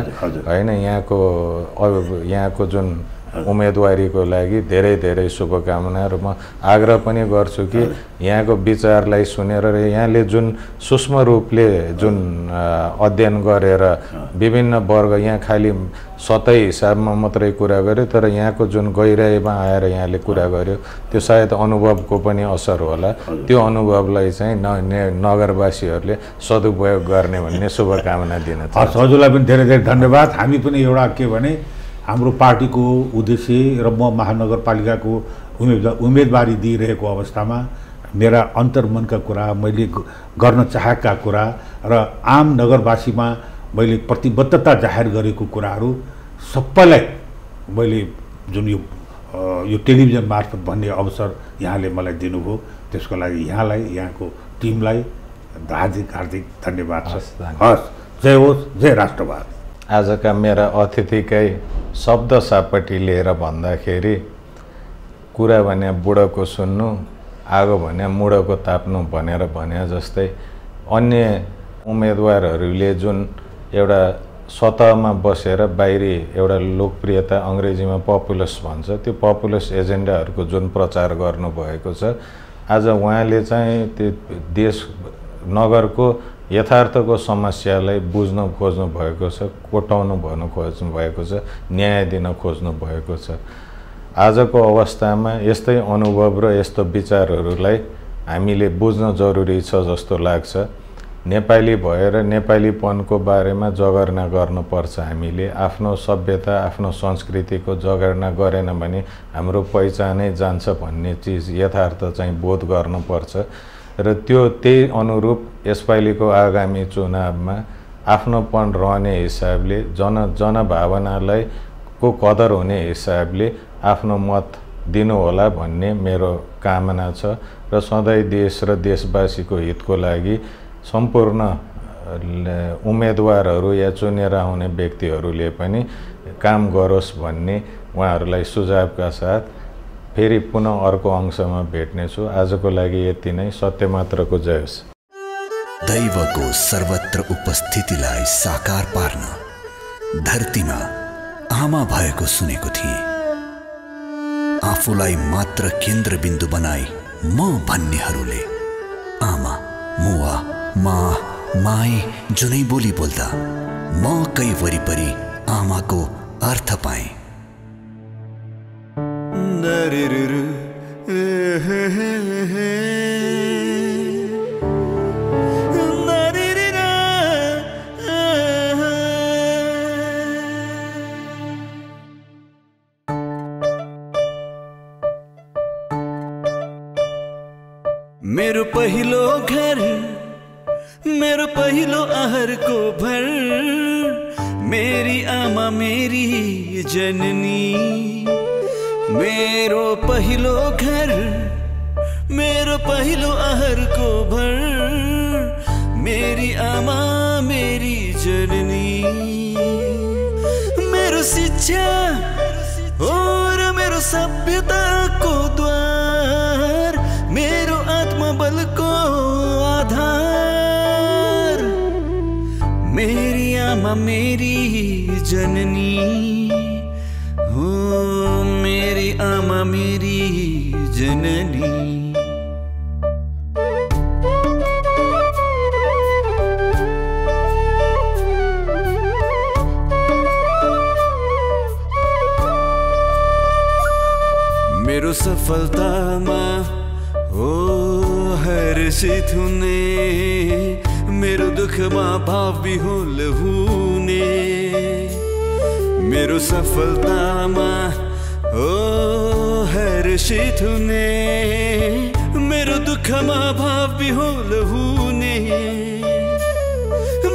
होइन। यहाँको जुन उम्मेदवारीको लागि धेरै धेरै शुभकामना र म आग्रह पनि गर्छु कि यहाँको विचारलाई सुनेर यहाँले जुन सूक्ष्म रूपले जुन अध्ययन गरेर विभिन्न वर्ग, यहाँ खालि सतै हिसाबमा मात्रै कुरा गर्यो, तर यहाँको जुन गहिराइमा आएर यहाँले कुरा गर्यो त्यो सायद अनुभवको पनि असर होला। त्यो अनुभवलाई चाहिँ नगरवासीहरूले सदुपयोग गर्ने भन्ने शुभकामना दिन चाहन्छु। हजुरलाई पनि धेरै धेरै धन्यवाद। हामी पनि एउटा के भने हाम्रो पार्टीको उद्देश्य र म महानगरपालिकाको उम्मेदवारी दिइरहेको अवस्थामा मेरा अन्तर्मनका कुरा, मैले गर्न चाहेका कुरा र आम नगरवासीमा मैले प्रतिबद्धता जाहेर गरेको कुराहरू सबैलाई मैले जुन यो टेलिभिजन मार्फत भन्ने अवसर यहाँले मलाई दिनुभयो, त्यसको लागि यहाँलाई, यहाँको टिमलाई हार्दिक हार्दिक धन्यवाद छ। हस्, जय होस्, जय राष्ट्रवाद। आजका मेरा अतिथिकै शब्द सापट्टि लिएर भन्दाखेरि कुरा भने बुढोको सुन्नु, आगो भने मुढोको ताप्नु भनेर भने जस्तै अन्य उम्मेदवारहरूले जुन एउटा सतहमा बसेर बाहिरी एउटा लोकप्रियता, अङ्ग्रेजीमा पपुलस भन्छ, त्यो पपुलस एजेन्डाहरूको जुन प्रचार गर्नुभएको छ, आज उहाँले चाहिँ त्यो देश नगरको यथार्थको समस्यालाई बुझ्न खोज्नु भएको छ, कोटाउनु भन्नु खोज्नु भएको छ, न्याय दिन खोज्नु भएको छ। आजको अवस्थामा यस्तै अनुभव र यस्तो विचारहरूलाई हामीले बुझ्न जरुरी छ जस्तो लाग्छ। नेपाली भएर नेपालीपनको बारेमा जगर्ना गर्नुपर्छ। हामीले आफ्नो सभ्यता, आफ्नो संस्कृतिको जगर्ना गरेन भने हाम्रो पहिचानै जान्छ भन्ने चिज यथार्थ चाहिँ बोध गर्नुपर्छ र त्यही अनुरूप यसपालिको आगामी चुनावमा आफ्नोपन रहने हिसाबले, जनभावनालाई को कदर हुने हिसाबले आफ्नो मत दिनुहोला भन्ने मेरो कामना छ र सधैँ देश र देशवासीको हितको लागि सम्पूर्ण उम्मेदवारहरू या चुनेर आउने व्यक्तिहरूले पनि काम गरोस् भन्ने उहाँहरूलाई सुझावका साथ फेरि पुनः अर्को अंशमा भेट्नेछु। आजको लागि यति नै। सत्य मात्रको जय होस्। दैवको सर्वत्र उपस्थितिलाई साकार पार्न धरतीमा आमा भएको सुनेको थिएँ। आफूलाई मात्र केन्द्रबिन्दु बनाई म भन्नेहरूले आमा, मुवा, मा, माई जुनै बोली बोल्दा म कै वरिपरि आमाको अर्थ पाएँ। मेरो पहिलो घर, मेरो पहिलो आहरको भर, मेरी आमा मेरी जननी। मेरो पहिलो घर, मेरो पहिलो आहरको भर, मेरी आमा मेरी जननी। मेरो शिक्षा और मेरो सभ्यताको द्वार, मेरो आत्मबलको आधार, मेरी आमा मेरी जननी हो, मेरी आमा मेरी जननी। मेरो सफलतामा हो हर्षित हुने, मेरो दुःखमा भाव विहुल हुने। मेरो सफलतामा हो हर्षित हुने, मेरो दुःखमा भाव विहुल हुने।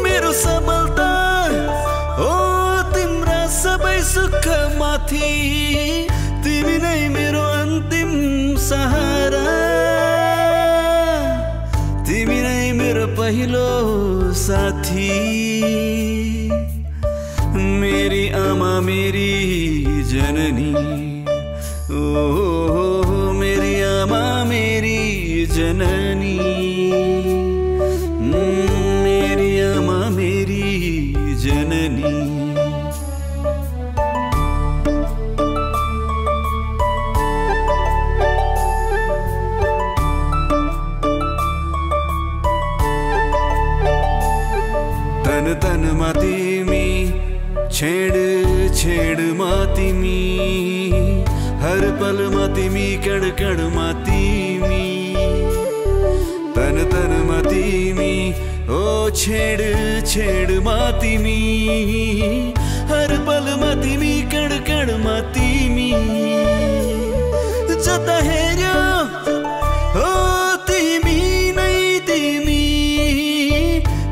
मेरो सबलता हो तिम्रा सबै सुख माथि, तिमी नै मेरो अन्तिम सहारा, तिमी नै मेरो पहिलो साथी। मेरी आमा मेरी जननी, ओ मेरी आमा मेरी जननी, मेरी आमा मेरी जननी। तन तन मा तिमी, छेड छेड मा तिमी, हर पल मा तिमी, कण कण मा तिमी। तन तन मा तिमी, ओ छेड छेड मा तिमी, हर पल मा तिमी, कण कण मा तिमी। जता हेर्यो ओ तिमी नै तिमी,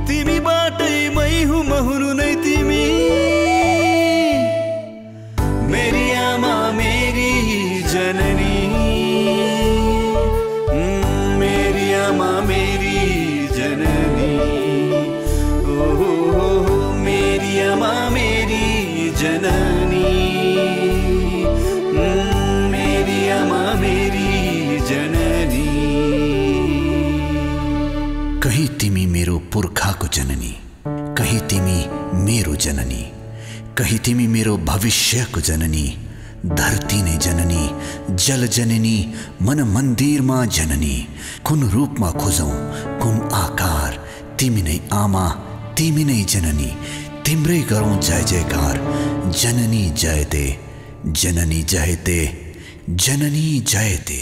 तिमी बाटै मै हुँ म हुनु नै तिमी। मेरी आमा मेरी जननी, मेरी आमा मेरी जननी। ओ मेरी आमा मेरी जननी, मेरी आमा मेरी जननी। कहीं तिमी मेरो पुर्खाको जननी, कहीं तिमी मेरो जननी, कहीं तिमी मेरो भविष्यको जननी। धरती नै जननी, जल जननी, मन मन्दिरमा जननी। कुन रूपमा खोजौं कुन आकार, तिमी नै आमा तिमी नै जननी। तिम्रै गरौं जय जयकार, जननी जयते, जननी जयते, जननी जयते।